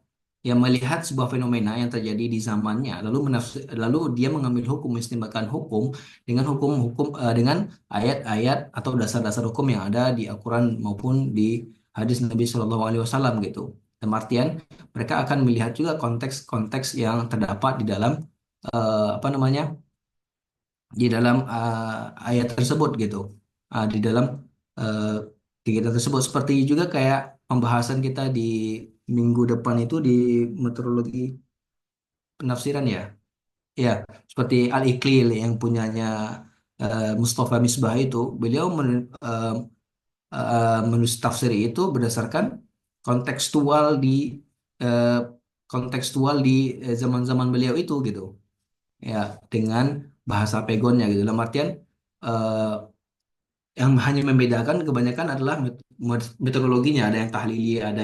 yang melihat sebuah fenomena yang terjadi di zamannya, lalu dia mengambil hukum, mengistimbakan hukum dengan hukum-hukum dengan ayat-ayat atau dasar-dasar hukum yang ada di Al-Quran maupun di hadis Nabi Shallallahu Alaihi Wasallam gitu. Dalam artian mereka akan melihat juga konteks-konteks yang terdapat di dalam apa namanya, di dalam ayat tersebut gitu. Di dalam uh, kegiatan tersebut, seperti juga kayak pembahasan kita di minggu depan itu di meteorologi penafsiran ya. Ya, seperti Al-Iqlil yang punyanya Mustafa Misbah itu, beliau menulis tafsir itu berdasarkan kontekstual di eh, zaman-zaman beliau itu gitu. Ya, dengan bahasa pegonnya gitu. Dalam artian eh, yang hanya membedakan kebanyakan adalah metodologinya, ada yang tahlili, ada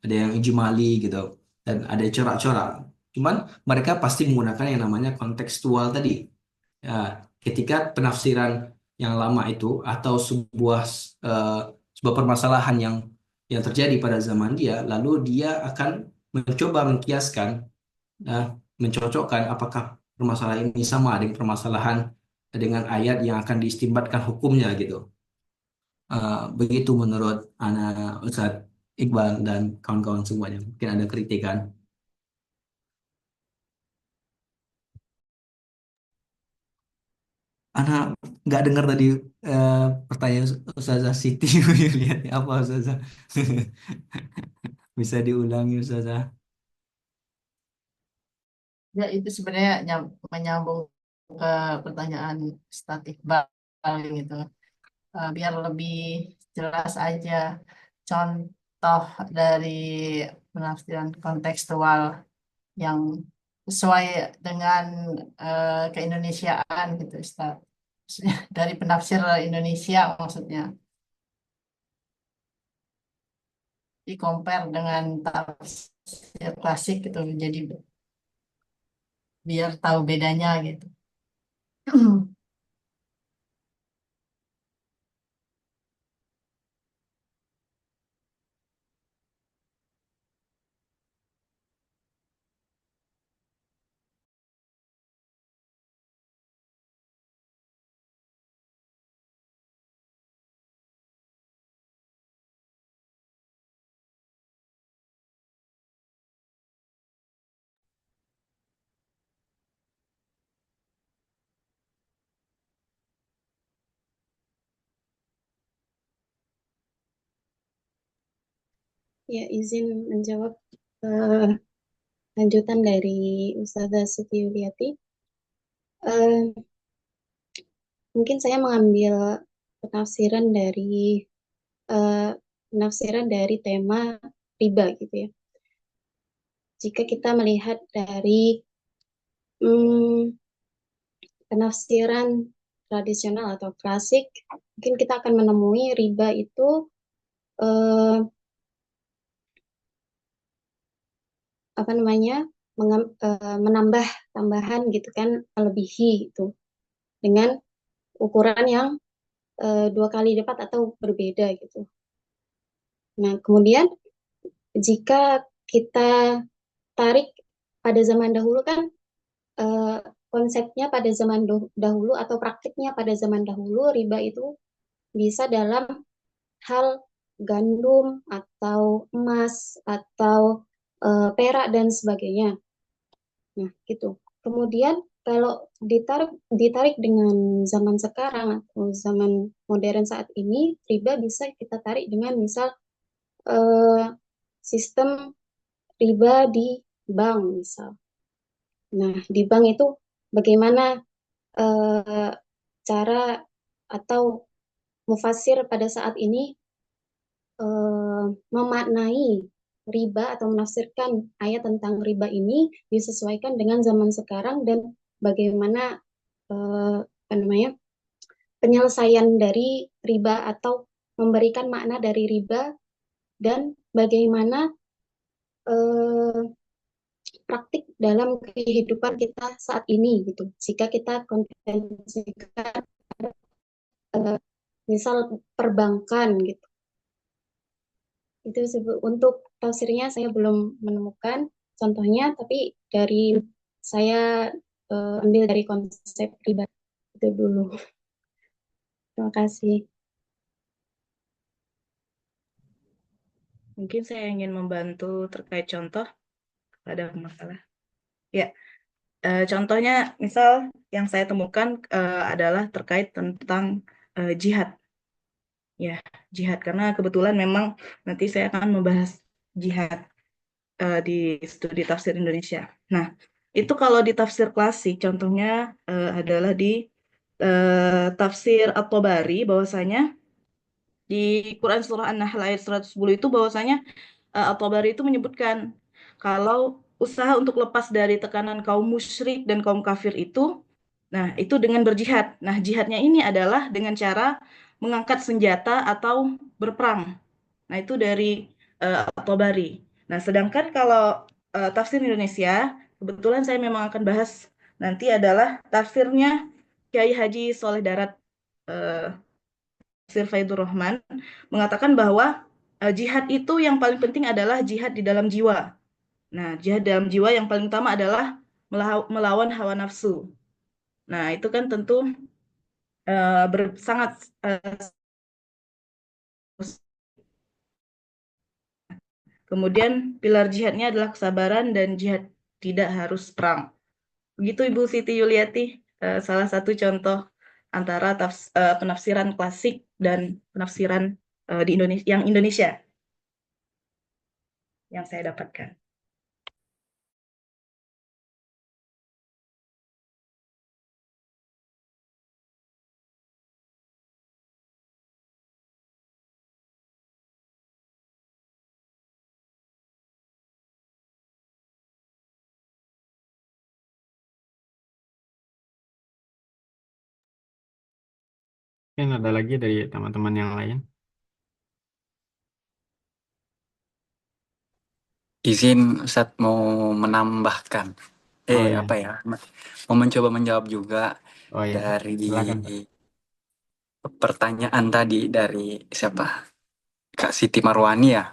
yang ijmali gitu, dan ada corak-corak. Cuman mereka pasti menggunakan yang namanya kontekstual tadi. Ya, ketika penafsiran yang lama itu atau eh, sebuah permasalahan yang terjadi pada zaman dia, lalu dia akan mencoba mengkiaskan, nah, mencocokkan apakah permasalahan ini sama dengan permasalahan dengan ayat yang akan diistinbatkan hukumnya gitu. Begitu menurut Ustadz Iqbal dan kawan-kawan semuanya. Mungkin ada kritikan. Ana nggak dengar tadi eh, pertanyaan Ustazah Siti. Lihat apa Ustazah? Bisa diulangi Ustazah. Ya, itu sebenarnya menyambung ke pertanyaan Ustadz Iqbal gitu. Biar lebih jelas aja contoh dari penafsiran kontekstual yang sesuai dengan keindonesiaan gitu, Ustaz. Maksudnya dari penafsir Indonesia maksudnya. Di compare dengan tafsir klasik gitu. Jadi biar tahu bedanya gitu. Ya, izin menjawab eh, lanjutan dari Ustazah Siti Yuliati. Eh, Mungkin saya mengambil penafsiran dari eh, penafsiran dari tema riba gitu ya. Jika kita melihat dari hmm, penafsiran tradisional atau klasik, mungkin kita akan menemui riba itu eh, apa namanya menambah tambahan gitu kan, melebihi gitu dengan ukuran yang dua kali lipat atau berbeda gitu. Nah, kemudian jika kita tarik pada zaman dahulu kan eh, konsepnya pada zaman dahulu atau praktiknya pada zaman dahulu riba itu bisa dalam hal gandum atau emas atau perak dan sebagainya. Nah, gitu. Kemudian kalau ditarik dengan zaman sekarang atau zaman modern saat ini, riba bisa kita tarik dengan misal eh, sistem riba di bank misal. Nah, di bank itu bagaimana eh, cara atau mufasir pada saat ini memaknai riba atau menafsirkan ayat tentang riba ini disesuaikan dengan zaman sekarang dan bagaimana apa namanya penyelesaian dari riba atau memberikan makna dari riba dan bagaimana eh, praktik dalam kehidupan kita saat ini gitu. Jika kita konvensikan misal perbankan gitu. Itu untuk tafsirnya saya belum menemukan contohnya, tapi dari saya ambil dari konsep riba itu dulu. Terima kasih. Mungkin saya ingin membantu terkait contoh pada masalah. Ya, contohnya misal yang saya temukan adalah terkait tentang jihad. Ya, jihad karena kebetulan memang nanti saya akan membahas jihad di studi tafsir Indonesia. Nah, itu kalau di tafsir klasik contohnya adalah di tafsir At-Tabari bahwasanya di Quran surah An-Nahl ayat 110 itu bahwasanya At-Tabari itu menyebutkan kalau usaha untuk lepas dari tekanan kaum musyrik dan kaum kafir itu, nah itu dengan berjihad. Nah jihadnya ini adalah dengan cara mengangkat senjata atau berperang. Nah itu dari At-Tabari. Nah sedangkan kalau tafsir Indonesia, kebetulan saya memang akan bahas nanti adalah tafsirnya Kiai Haji Soleh Darat eh, Tafsir Faidur Rahman mengatakan bahwa jihad itu yang paling penting adalah jihad di dalam jiwa. Nah, jihad dalam jiwa yang paling utama adalah melawan hawa nafsu. Nah, itu kan tentu sangat kemudian pilar jihadnya adalah kesabaran dan jihad tidak harus perang. Begitu Ibu Siti Yuliati, salah satu contoh antara penafsiran klasik dan penafsiran di Indonesia yang saya dapatkan. Mungkin ada lagi dari teman-teman yang lain. Izin Ustadz mau menambahkan. Oh ya, Apa ya? Mau mencoba menjawab juga oh ya, dari silakan Pak. pertanyaan tadi dari siapa? Kak Siti Marwani ya,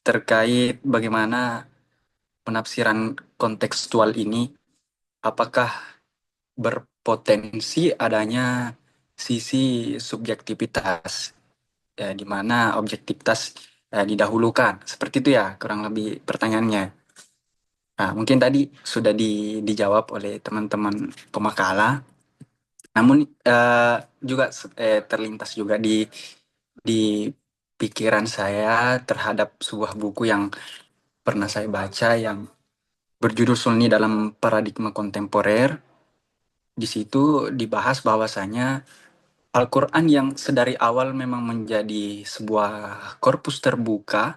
terkait bagaimana penafsiran kontekstual ini, apakah berpotensi adanya sisi subjektivitas, ya, di mana objektivitas didahulukan. Seperti itu ya, kurang lebih pertanyaannya. Nah, mungkin tadi sudah dijawab oleh teman-teman pemakala, namun juga terlintas juga di pikiran saya terhadap sebuah buku yang pernah saya baca yang berjudul Sunni dalam Paradigma Kontemporer. Di situ dibahas bahwasanya Al-Quran yang sedari awal memang menjadi sebuah korpus terbuka,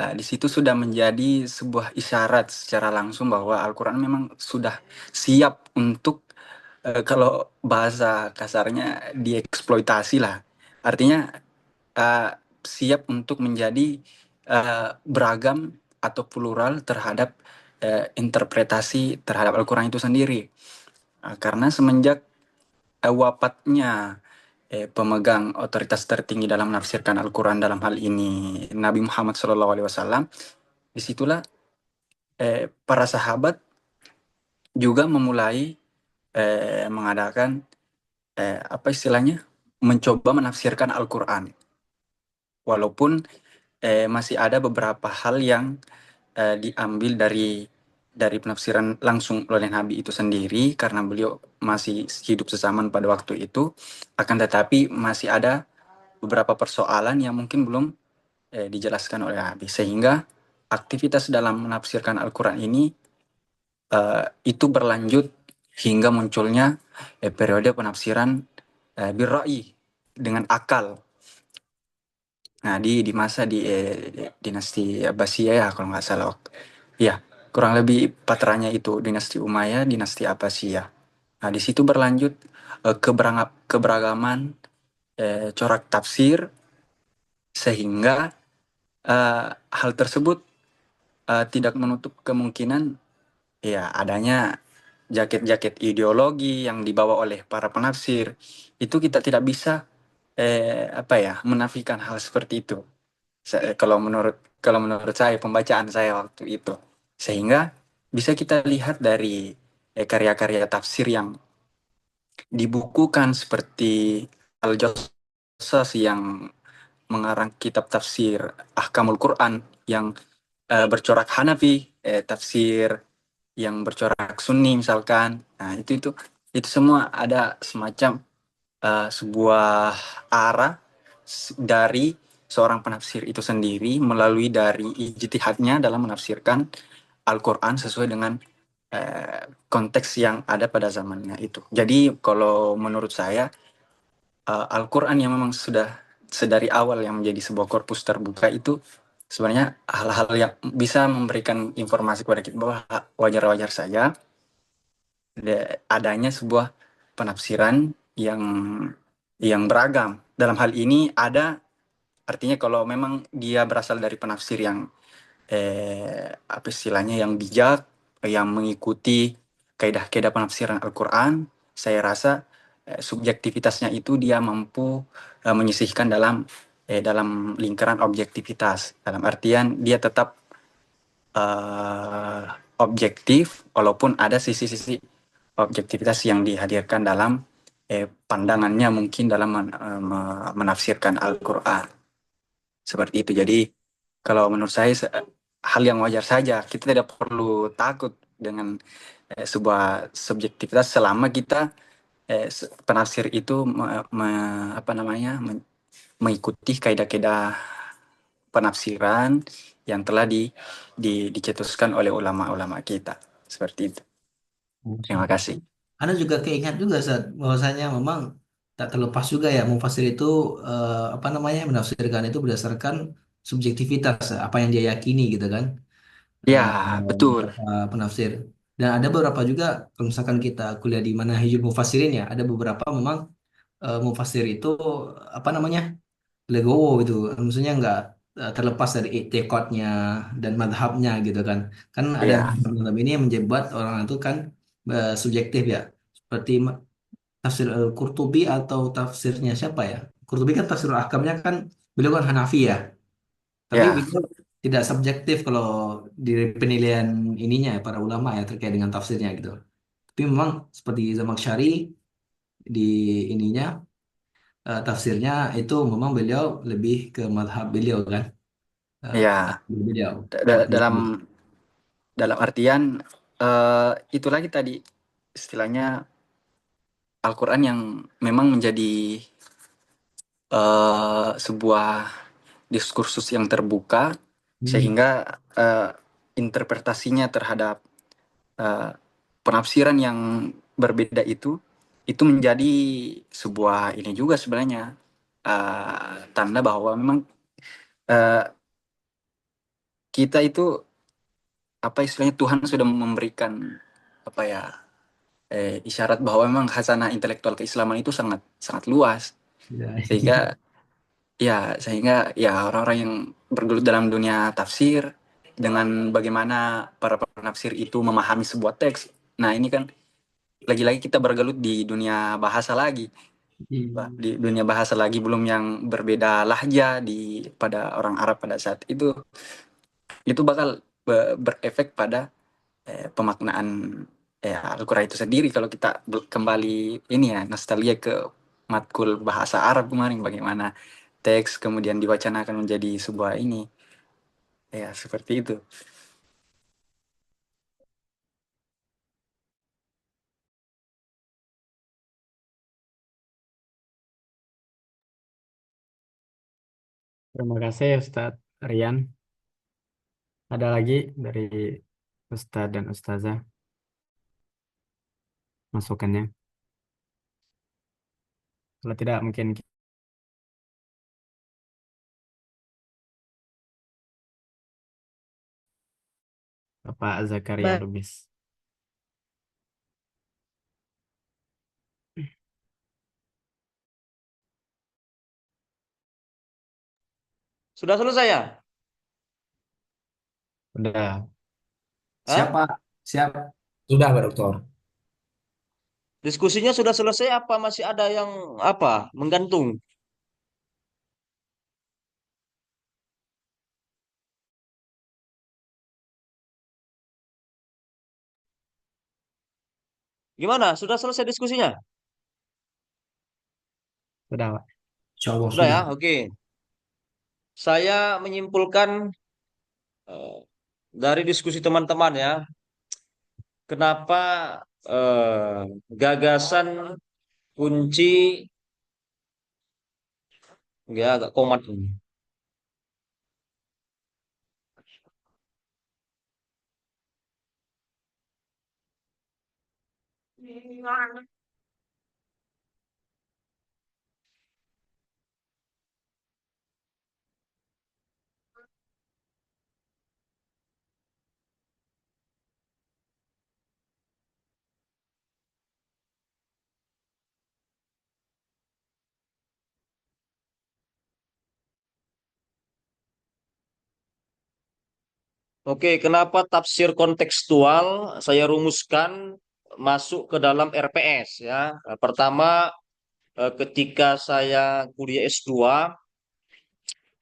di situ sudah menjadi sebuah isyarat secara langsung bahwa Al-Quran memang sudah siap untuk, kalau bahasa kasarnya, dieksploitasi lah. Artinya siap untuk menjadi beragam atau plural terhadap interpretasi terhadap Al-Quran itu sendiri. Karena semenjak wafatnya pemegang otoritas tertinggi dalam menafsirkan Al-Quran, dalam hal ini Nabi Muhammad SAW, disitulah para sahabat juga memulai mengadakan apa istilahnya, mencoba menafsirkan Al-Quran. Walaupun masih ada beberapa hal yang diambil dari penafsiran langsung oleh Nabi itu sendiri, karena beliau masih hidup sezaman pada waktu itu. Akan tetapi masih ada beberapa persoalan yang mungkin belum dijelaskan oleh Nabi, sehingga aktivitas dalam menafsirkan Al-Quran ini itu berlanjut hingga munculnya periode penafsiran birra'i, dengan akal. Nah, di masa dinasti Abbasiyah ya, kalau nggak salah. Ya, kurang lebih patranya itu dinasti Umayyah, dinasti Abbasiyah. Nah, di situ berlanjut keberagaman corak tafsir, sehingga hal tersebut tidak menutup kemungkinan ya adanya jaket-jaket ideologi yang dibawa oleh para penafsir. Itu kita tidak bisa apa ya, menafikan hal seperti itu. Kalau menurut saya, pembacaan saya waktu itu, sehingga bisa kita lihat dari karya-karya tafsir yang dibukukan seperti Al-Jassas yang mengarang kitab tafsir Ahkamul Quran yang bercorak Hanafi, tafsir yang bercorak Sunni misalkan. Nah, itu semua ada semacam sebuah arah dari seorang penafsir itu sendiri, melalui dari ijtihadnya dalam menafsirkan Al-Quran sesuai dengan konteks yang ada pada zamannya itu. Jadi kalau menurut saya, Al-Quran yang memang sudah sedari awal yang menjadi sebuah korpus terbuka itu sebenarnya hal-hal yang bisa memberikan informasi kepada kita bahwa wajar-wajar saja adanya sebuah penafsiran yang beragam. Dalam hal ini ada, artinya kalau memang dia berasal dari penafsir yang apa istilahnya, yang bijak, yang mengikuti kaidah-kaidah penafsiran Al-Quran, saya rasa subjektivitasnya itu dia mampu menyisihkan dalam lingkaran objektivitas. Dalam artian dia tetap objektif, walaupun ada sisi-sisi objektivitas yang dihadirkan dalam pandangannya mungkin dalam menafsirkan Al-Quran. Seperti itu. Jadi kalau menurut saya hal yang wajar saja. Kita tidak perlu takut dengan sebuah subjektivitas selama kita penafsir itu mengikuti kaidah-kaidah penafsiran yang telah dicetuskan oleh ulama-ulama kita. Seperti itu. Terima kasih. Anda juga keingat juga saat bahwasanya memang tak terlepas juga ya mufasir itu menafsirkan itu berdasarkan subjektivitas apa yang dia yakini gitu kan. Ya, betul. Beberapa penafsir dan ada beberapa juga kalau misalkan kita kuliah di mana hijab mufassirin ya ada beberapa memang mufasir itu apa namanya legowo gitu, maksudnya nggak terlepas dari i'tiqadnya dan madhabnya gitu kan. Kan ada Ya, madhab ini yang menjebat orang itu kan subjektif ya, seperti tafsir Al-Qurtubi atau tafsirnya siapa ya? Qurtubi kan tafsir ahkamnya kan beliau kan Hanafi ya, tapi ya, beliau tidak subjektif kalau di penilaian ininya ya, para ulama ya terkait dengan tafsirnya gitu. Tapi memang seperti Zamakhsyari di ininya tafsirnya itu memang beliau lebih ke madhab beliau kan. ya. Beliau seperti itu. Dalam artian itu lagi tadi istilahnya Al-Quran yang memang menjadi sebuah diskursus yang terbuka sehingga interpretasinya terhadap penafsiran yang berbeda itu menjadi sebuah ini juga sebenarnya tanda bahwa memang kita itu apa istilahnya Tuhan sudah memberikan apa ya isyarat bahwa memang khasanah intelektual keislaman itu sangat sangat luas sehingga sehingga orang-orang yang bergelut dalam dunia tafsir dengan bagaimana para penafsir itu memahami sebuah teks. Nah, ini kan lagi-lagi kita bergelut di dunia bahasa lagi. Di dunia bahasa lagi belum yang berbeda lahja pada orang Arab pada saat itu bakal berefek pada pemaknaan Al-Quran itu sendiri kalau kita kembali ini nostalgia ke matkul bahasa Arab kemarin bagaimana teks kemudian diwacanakan menjadi sebuah ini seperti itu. Terima kasih Ustadz Rian. Ada lagi dari Ustadz dan Ustazah masukannya? Kalau tidak mungkin Bapak Zakaria Baik. Lubis. Sudah selesai ya? Udah. Hah? Siapa? Siap. Sudah, Pak Dokter. Diskusinya sudah selesai apa masih ada yang menggantung? Gimana? Sudah selesai diskusinya? Sudah, Pak. Insya Allah Sudah ya? sudah. Oke. Saya menyimpulkan eh, dari diskusi teman-teman ya, kenapa gagasan kunci ya agak komat ini. Oke, kenapa tafsir kontekstual saya rumuskan masuk ke dalam RPS ya. Pertama, ketika saya kuliah S2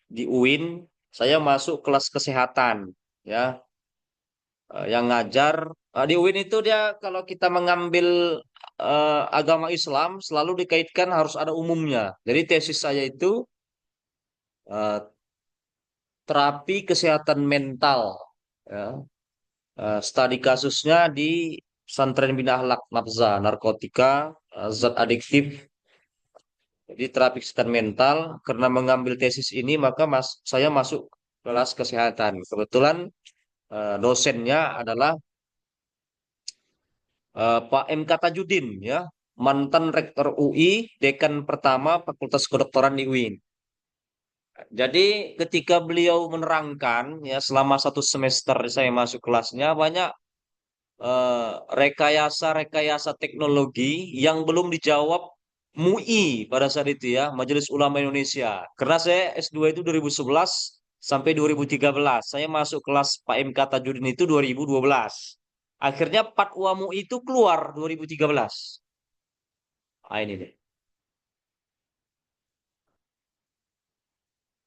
di UIN, saya masuk kelas kesehatan ya. Yang ngajar di UIN itu dia kalau kita mengambil agama Islam selalu dikaitkan harus ada umumnya. Jadi tesis saya itu eh, terapi kesehatan mental ya. Studi kasusnya di pesantren Bina Akhlak Nafza, narkotika, zat adiktif. Jadi terapi kesehatan mental, karena mengambil tesis ini maka saya masuk kelas kesehatan. Kebetulan dosennya adalah Pak M. Tajudin ya, mantan rektor UI, dekan pertama Fakultas Kedokteran di UIN. Jadi ketika beliau menerangkan ya selama 1 semester saya masuk kelasnya banyak rekayasa-rekayasa teknologi yang belum dijawab MUI pada saat itu ya, Majelis Ulama Indonesia. Karena saya S2 itu 2011 sampai 2013. Saya masuk kelas Pak MK Tajudin itu 2012. Akhirnya Fatwa MUI itu keluar 2013. Ini deh.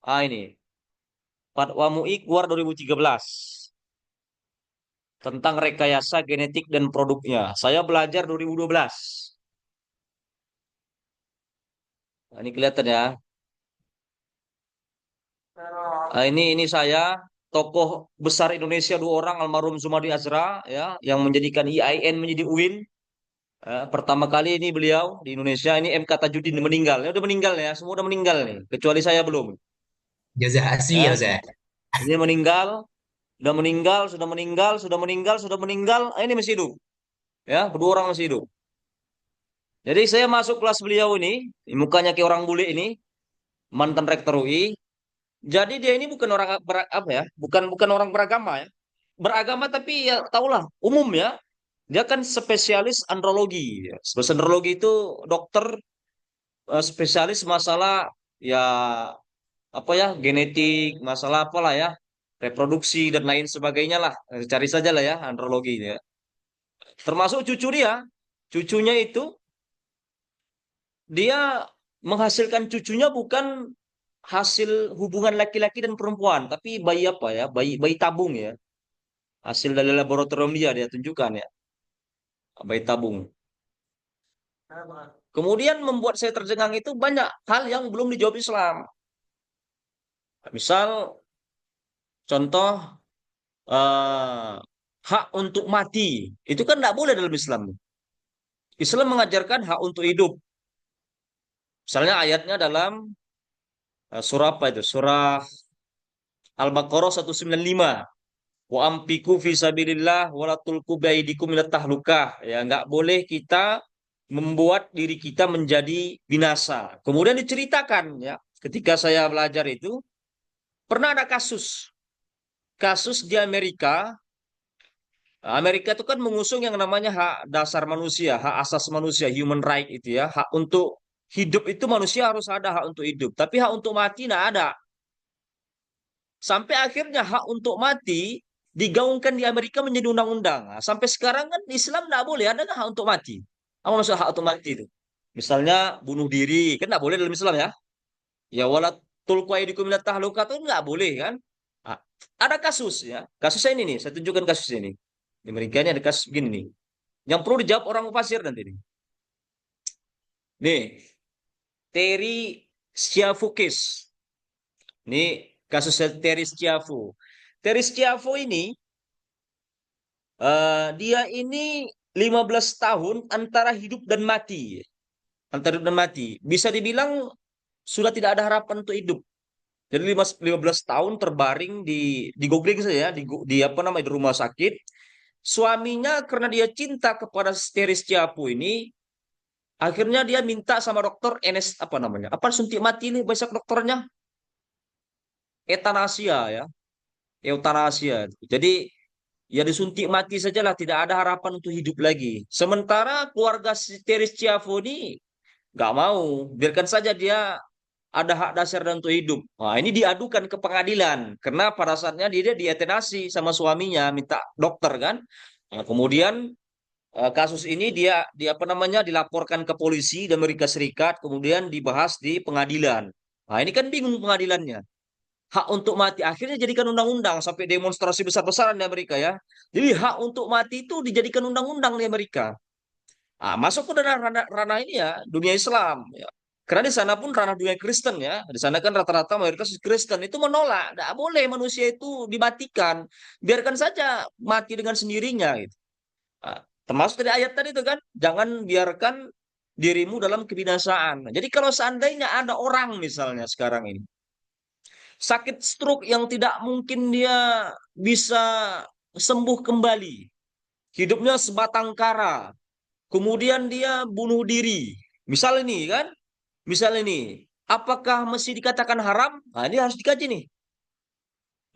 Ini. Fatwa MUI keluar 2013 tentang rekayasa genetik dan produknya. Saya belajar 2012. Nah, ini kelihatan ya. Ini saya tokoh besar Indonesia 2 orang almarhum Zumardi Azra ya yang menjadikan IAIN menjadi UIN. Pertama kali ini beliau di Indonesia ini MK Tajudin meninggal. Ya udah meninggal ya, semua udah meninggal nih, kecuali saya belum. Jazah asli ya Ya, Ustaz. ini meninggal, sudah meninggal, sudah meninggal, sudah meninggal, sudah meninggal. Ini masih hidup. Ya, kedua orang masih hidup. Jadi saya masuk kelas beliau ini, mukanya kayak orang bule ini, mantan rektor UI. Jadi dia ini bukan orang apa ya, bukan bukan orang beragama ya. Beragama tapi ya tahulah umum ya. Dia kan spesialis andrologi. Ya. Spesialis andrologi itu dokter spesialis masalah ya apa ya genetik, masalah apalah ya, reproduksi dan lain sebagainya lah. Cari saja lah ya andrologi ya. Termasuk cucu dia, cucunya itu dia menghasilkan cucunya bukan hasil hubungan laki-laki dan perempuan, tapi bayi apa ya, bayi bayi tabung ya. Hasil dari laboratorium dia tunjukkan ya, bayi tabung. Kemudian membuat saya tercengang itu banyak hal yang belum dijawab Islam. Misal contoh eh, hak untuk mati itu kan tidak boleh dalam Islam. Islam mengajarkan hak untuk hidup. Misalnya ayatnya dalam surah apa itu? Surah Al-Baqarah 195. Wa ampiku fi sabilillah wa la tulqu biaidikum minat tahlukah. Ya, nggak boleh kita membuat diri kita menjadi binasa. Kemudian diceritakan ya, ketika saya belajar itu pernah ada kasus di Amerika. Amerika itu kan mengusung yang namanya hak dasar manusia, hak asas manusia, human right itu ya, hak untuk hidup itu manusia harus ada hak untuk hidup, tapi hak untuk mati tidak ada. Sampai akhirnya hak untuk mati digaungkan di Amerika menjadi undang-undang. Nah, sampai sekarang kan Islam tidak boleh ada hak untuk mati. Apa maksud hak untuk mati itu? Misalnya bunuh diri, kan tidak boleh dalam Islam ya. Ya wala tulqu aydikum minat tahlukat itu nggak boleh kan. Ah, ada kasus ya. Kasusnya ini nih, saya tunjukkan kasus ini. Di Amerika ini ada kasus begini nih. Yang perlu dijawab orang mufasir nanti nih. Nih, Terry Schiavokis. Ini kasus Terry Schiavo. Terry Schiavo ini dia ini 15 tahun antara hidup dan mati. Antara hidup dan mati. Bisa dibilang sudah tidak ada harapan untuk hidup. Jadi 15 tahun terbaring di googling saja di apa namanya di rumah sakit. Suaminya karena dia cinta kepada Terry Schiavo ini, akhirnya dia minta sama dokter NS apa namanya? Apa suntik mati ini besok dokternya? Etanasia ya. Eutanasia. Jadi ya disuntik mati sajalah, tidak ada harapan untuk hidup lagi. Sementara keluarga si Teris Schiavo ini nggak mau, biarkan saja dia ada hak dasar dan untuk hidup. Nah, ini diadukan ke pengadilan karena pada saatnya dia dietenasi sama suaminya, minta dokter kan. Nah, kemudian kasus ini dia apa namanya dilaporkan ke polisi di Amerika Serikat, kemudian dibahas di pengadilan. Nah, ini kan bingung pengadilannya. Hak untuk mati akhirnya jadikan undang-undang sampai demonstrasi besar-besaran di Amerika ya. Jadi hak untuk mati itu dijadikan undang-undang di Amerika. Ah, masuk ke ranah ini ya, dunia Islam ya. Karena di sana pun ranah dunia Kristen ya. Di sana kan rata-rata mayoritas Kristen itu menolak, tidak boleh manusia itu dimatikan. Biarkan saja mati dengan sendirinya gitu. Ah, termasuk dari ayat tadi itu kan, jangan biarkan dirimu dalam kebinasaan. Nah, jadi kalau seandainya ada orang misalnya sekarang ini sakit stroke yang tidak mungkin dia bisa sembuh kembali. Hidupnya sebatang kara. Kemudian dia bunuh diri. Misal ini kan, misal ini. Apakah mesti dikatakan haram? Nah, ini harus dikaji nih.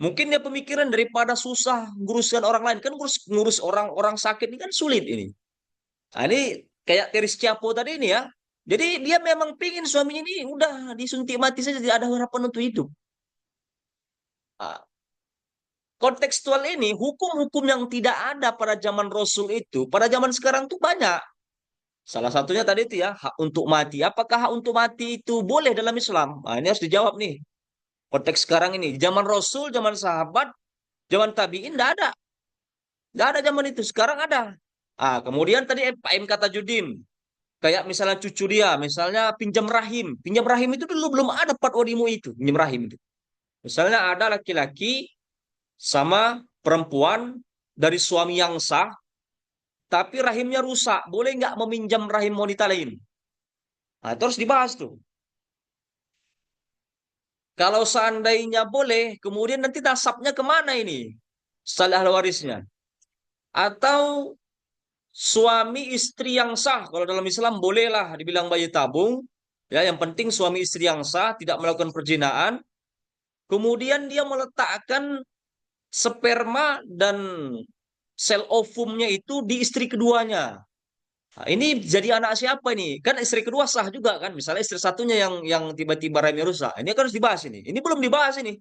Mungkin dia pemikiran daripada susah nguruskan orang lain. Kan ngurus orang-orang sakit ini kan sulit ini. Nah, ini kayak Teris Ciapo tadi ini ya. Jadi dia memang pingin suaminya ini udah disuntik mati saja, tidak ada harapan untuk hidup. Nah, kontekstual ini, hukum-hukum yang tidak ada pada zaman Rasul itu, pada zaman sekarang tuh banyak. Salah satunya tadi itu ya, hak untuk mati. Apakah hak untuk mati itu boleh dalam Islam? Nah, ini harus dijawab nih. Konteks sekarang ini, zaman Rasul, zaman sahabat, zaman tabi'in, tidak ada. Tidak ada zaman itu, sekarang ada. Ah, kemudian tadi Pak M kata Judin, kayak misalnya cucu dia, misalnya pinjam rahim. Pinjam rahim itu dulu belum ada patwadimu itu, pinjam rahim itu. Misalnya ada laki-laki sama perempuan dari suami yang sah, tapi rahimnya rusak. Boleh nggak meminjam rahim wanita lain? Nah, itu harus dibahas tuh. Kalau seandainya boleh, kemudian nanti nasabnya kemana ini? Setelah ahli warisnya. Atau suami istri yang sah. Kalau dalam Islam bolehlah dibilang bayi tabung. Ya, yang penting suami istri yang sah, tidak melakukan perzinaan. Kemudian dia meletakkan sperma dan sel ovumnya itu di istri keduanya. Nah, ini jadi anak siapa ini? Kan istri kedua sah juga kan? Misalnya istri satunya yang tiba-tiba rahimnya rusak. Ini kan harus dibahas ini. Ini belum dibahas ini.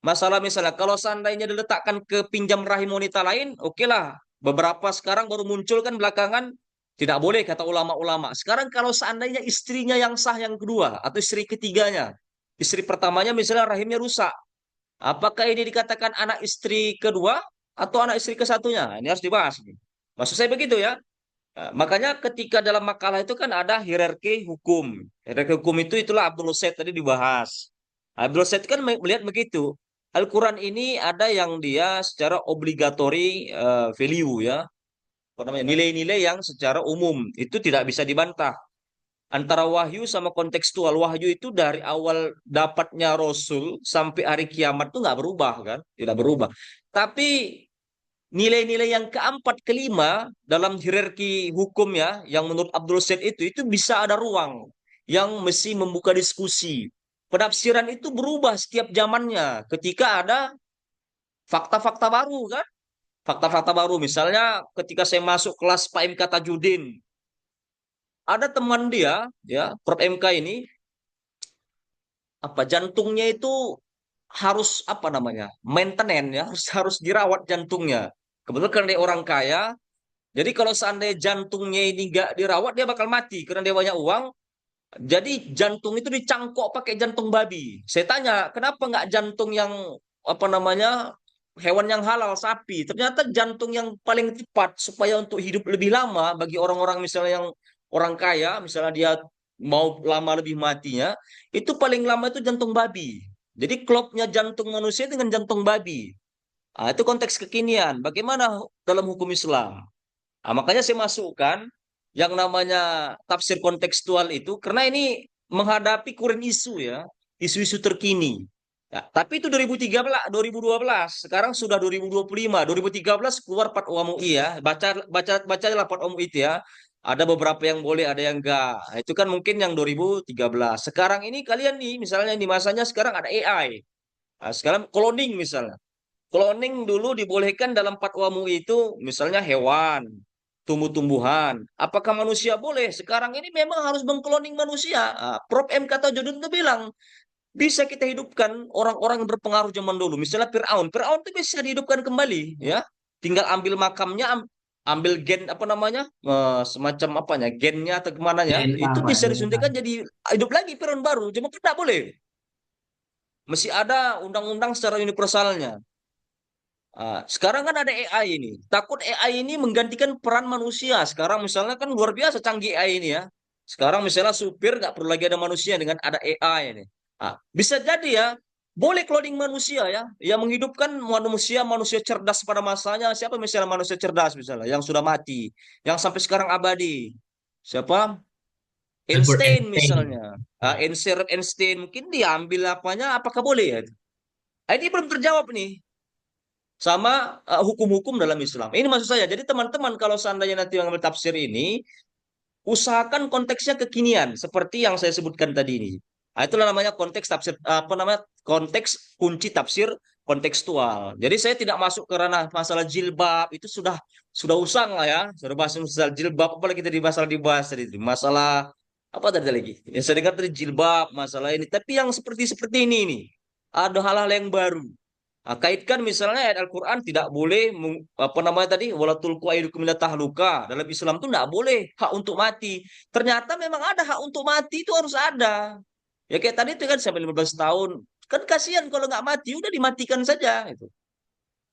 Masalah misalnya kalau seandainya diletakkan ke pinjam rahim wanita lain, oke lah. Beberapa sekarang baru muncul kan belakangan tidak boleh kata ulama-ulama. Sekarang kalau seandainya istrinya yang sah yang kedua atau istri ketiganya, istri pertamanya misalnya rahimnya rusak, apakah ini dikatakan anak istri kedua atau anak istri ke satunya? Ini harus dibahas. Maksud saya begitu ya. Nah, makanya ketika dalam makalah itu kan ada hierarki hukum. Hierarki hukum itu itulah Abdul Said tadi dibahas. Abdul Said kan melihat begitu. Al-Quran ini ada yang dia secara obligatory value ya. Apa namanya? Nilai-nilai yang secara umum itu tidak bisa dibantah. Antara wahyu sama kontekstual. Wahyu itu dari awal dapatnya Rasul sampai hari kiamat itu nggak berubah kan? Tidak berubah. Tapi nilai-nilai yang keempat, kelima dalam hierarki hukum ya, yang menurut Abdul Said itu bisa ada ruang yang mesti membuka diskusi. Penafsiran itu berubah setiap zamannya ketika ada fakta-fakta baru kan? Fakta-fakta baru misalnya ketika saya masuk kelas Pak MK Tajudin, ada teman dia ya, Prof MK ini apa jantungnya itu harus apa namanya? Maintenance ya, harus dirawat jantungnya. Kebetulan karena dia orang kaya. Jadi kalau seandainya jantungnya ini nggak dirawat, dia bakal mati karena dia banyak uang. Jadi jantung itu dicangkok pakai jantung babi. Saya tanya, kenapa nggak jantung yang apa namanya hewan yang halal, sapi? Ternyata jantung yang paling tepat supaya untuk hidup lebih lama bagi orang-orang misalnya yang orang kaya, misalnya dia mau lama lebih matinya, itu paling lama itu jantung babi. Jadi klopnya jantung manusia dengan jantung babi. Ah, itu konteks kekinian. Bagaimana dalam hukum Islam? Nah, makanya saya masukkan yang namanya tafsir kontekstual itu karena ini menghadapi current isu ya, isu-isu terkini. Ya, tapi itu 2013, 2012, sekarang sudah 2025, 2013 keluar Fatwa MUI ya. Bacalah Fatwa MUI itu ya. Ada beberapa yang boleh, ada yang enggak. Nah, itu kan mungkin yang 2013. Sekarang ini kalian nih, misalnya di masanya sekarang ada AI. Nah, sekarang cloning misalnya. Cloning dulu dibolehkan dalam fatwa MUI itu misalnya hewan, tumbuh-tumbuhan. Apakah manusia boleh? Sekarang ini memang harus mengkloning manusia. Ah, Prof M kata Jodun itu bilang, bisa kita hidupkan orang-orang yang berpengaruh zaman dulu. Misalnya Fir'aun. Fir'aun itu bisa dihidupkan kembali. Ya, tinggal ambil makamnya, ambil gen apa namanya, semacam apanya, gennya atau gimana ya. DNA, Itu Pak, bisa DNA. disuntikan jadi hidup lagi Fir'aun baru. Cuma tidak boleh. Mesti ada undang-undang secara universalnya. Sekarang kan ada AI ini. Takut AI ini menggantikan peran manusia. Sekarang misalnya kan luar biasa canggih AI ini ya. Sekarang misalnya supir nggak perlu lagi ada manusia dengan ada AI ini. Bisa jadi ya, boleh cloning manusia ya, yang menghidupkan manusia manusia cerdas pada masanya. Siapa misalnya manusia cerdas misalnya yang sudah mati, yang sampai sekarang abadi. Siapa? Albert Einstein Einstein. misalnya. Einstein mungkin diambil apanya? Apakah boleh ya? Ini belum terjawab nih sama hukum-hukum dalam Islam. Ini maksud saya. Jadi teman-teman kalau seandainya nanti mengambil tafsir ini, usahakan konteksnya kekinian seperti yang saya sebutkan tadi ini. Nah, itulah namanya konteks tafsir apa namanya? Konteks kunci tafsir kontekstual. Jadi saya tidak masuk ke ranah masalah jilbab itu sudah usang lah ya. Sudah bahas masalah jilbab apalagi tadi masalah dibahas tadi itu. Masalah apa tadi lagi? Yang saya dengar tadi jilbab, masalah ini. Tapi yang seperti ini nih. Ada hal-hal yang baru. Kaitkan misalnya ayat Al-Quran tidak boleh apa namanya tadi wala tulqu aydikum minat tahluka. Dalam Islam itu tidak boleh hak untuk mati. Ternyata memang ada hak untuk mati itu harus ada. Ya kayak tadi itu kan sampai 15 tahun. Kan kasihan kalau nggak mati udah dimatikan saja itu.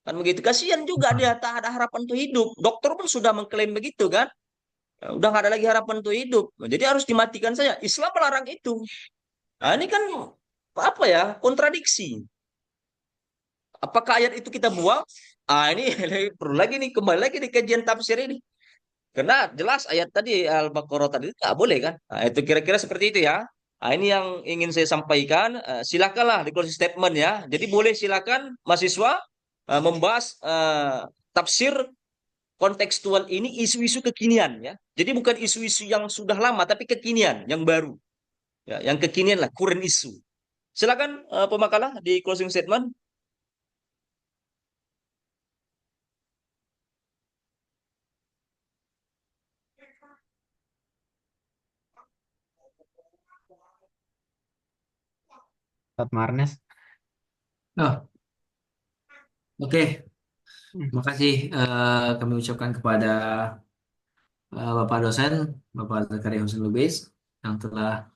Kan begitu kasihan juga dia tak ada harapan untuk hidup. Dokter pun sudah mengklaim begitu kan. Ya, udah nggak ada lagi harapan untuk hidup. Jadi harus dimatikan saja. Islam melarang itu. Nah, ini kan apa ya kontradiksi. Apakah ayat itu kita buang? Ini perlu lagi nih, kembali lagi nih kajian tafsir ini. Karena jelas ayat tadi Al-Baqarah tadi nggak boleh kan? Nah, itu kira-kira seperti itu ya. Nah, ini yang ingin saya sampaikan. Silakanlah di closing statement ya. Jadi boleh silakan mahasiswa membahas tafsir kontekstual ini isu-isu kekinian ya. Jadi bukan isu-isu yang sudah lama tapi kekinian, yang baru. Ya, yang kekinian lah, current isu. Silakan pemakalah di closing statement. Ustadz Marnes. Oh, oke. Terima kasih kami ucapkan kepada Bapak dosen, Bapak Zakaria Hussein Lubis, yang telah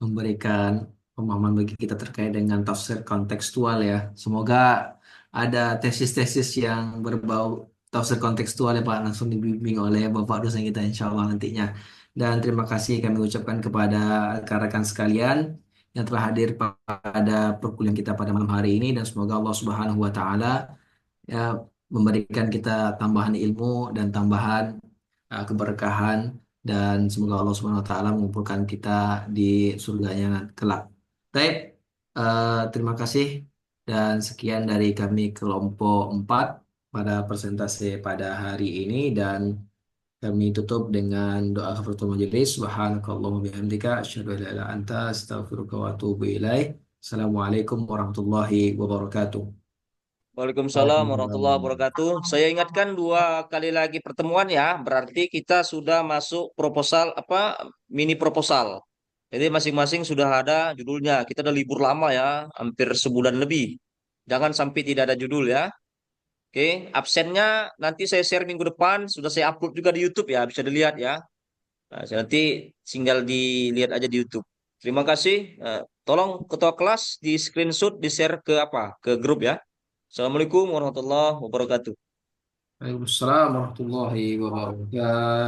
memberikan pemahaman bagi kita terkait dengan tafsir kontekstual ya. Semoga ada tesis-tesis yang berbau tafsir kontekstual ya Pak, langsung dibimbing oleh Bapak dosen kita insya Allah nantinya. Dan terima kasih kami ucapkan kepada rekan-rekan sekalian yang telah hadir pada perkuliahan kita pada malam hari ini, dan semoga Allah Subhanahu wa taala ya memberikan kita tambahan ilmu dan tambahan keberkahan, dan semoga Allah Subhanahu wa taala mengumpulkan kita di surganya kelak. Baik, terima kasih dan sekian dari kami kelompok 4 pada presentasi pada hari ini, dan kami tutup dengan doa kafaratul majelis. Subhanakallahumma bihamdika asyhadu an la ilaha illa anta astaghfiruka wa atubu ilaik. Assalamualaikum warahmatullahi wabarakatuh. Waalaikumsalam warahmatullahi wabarakatuh. Saya ingatkan 2 kali lagi pertemuan ya, berarti kita sudah masuk proposal mini proposal. Jadi masing-masing sudah ada judulnya. Kita udah libur lama ya, hampir sebulan lebih. Jangan sampai tidak ada judul ya. Oke, absennya nanti saya share minggu depan. Sudah saya upload juga di YouTube ya, bisa dilihat ya. Nah, nanti tinggal dilihat aja di YouTube. Terima kasih. Tolong ketua kelas di screenshot, di share ke grup ya. Assalamualaikum warahmatullahi wabarakatuh. Waalaikumsalam warahmatullahi wabarakatuh.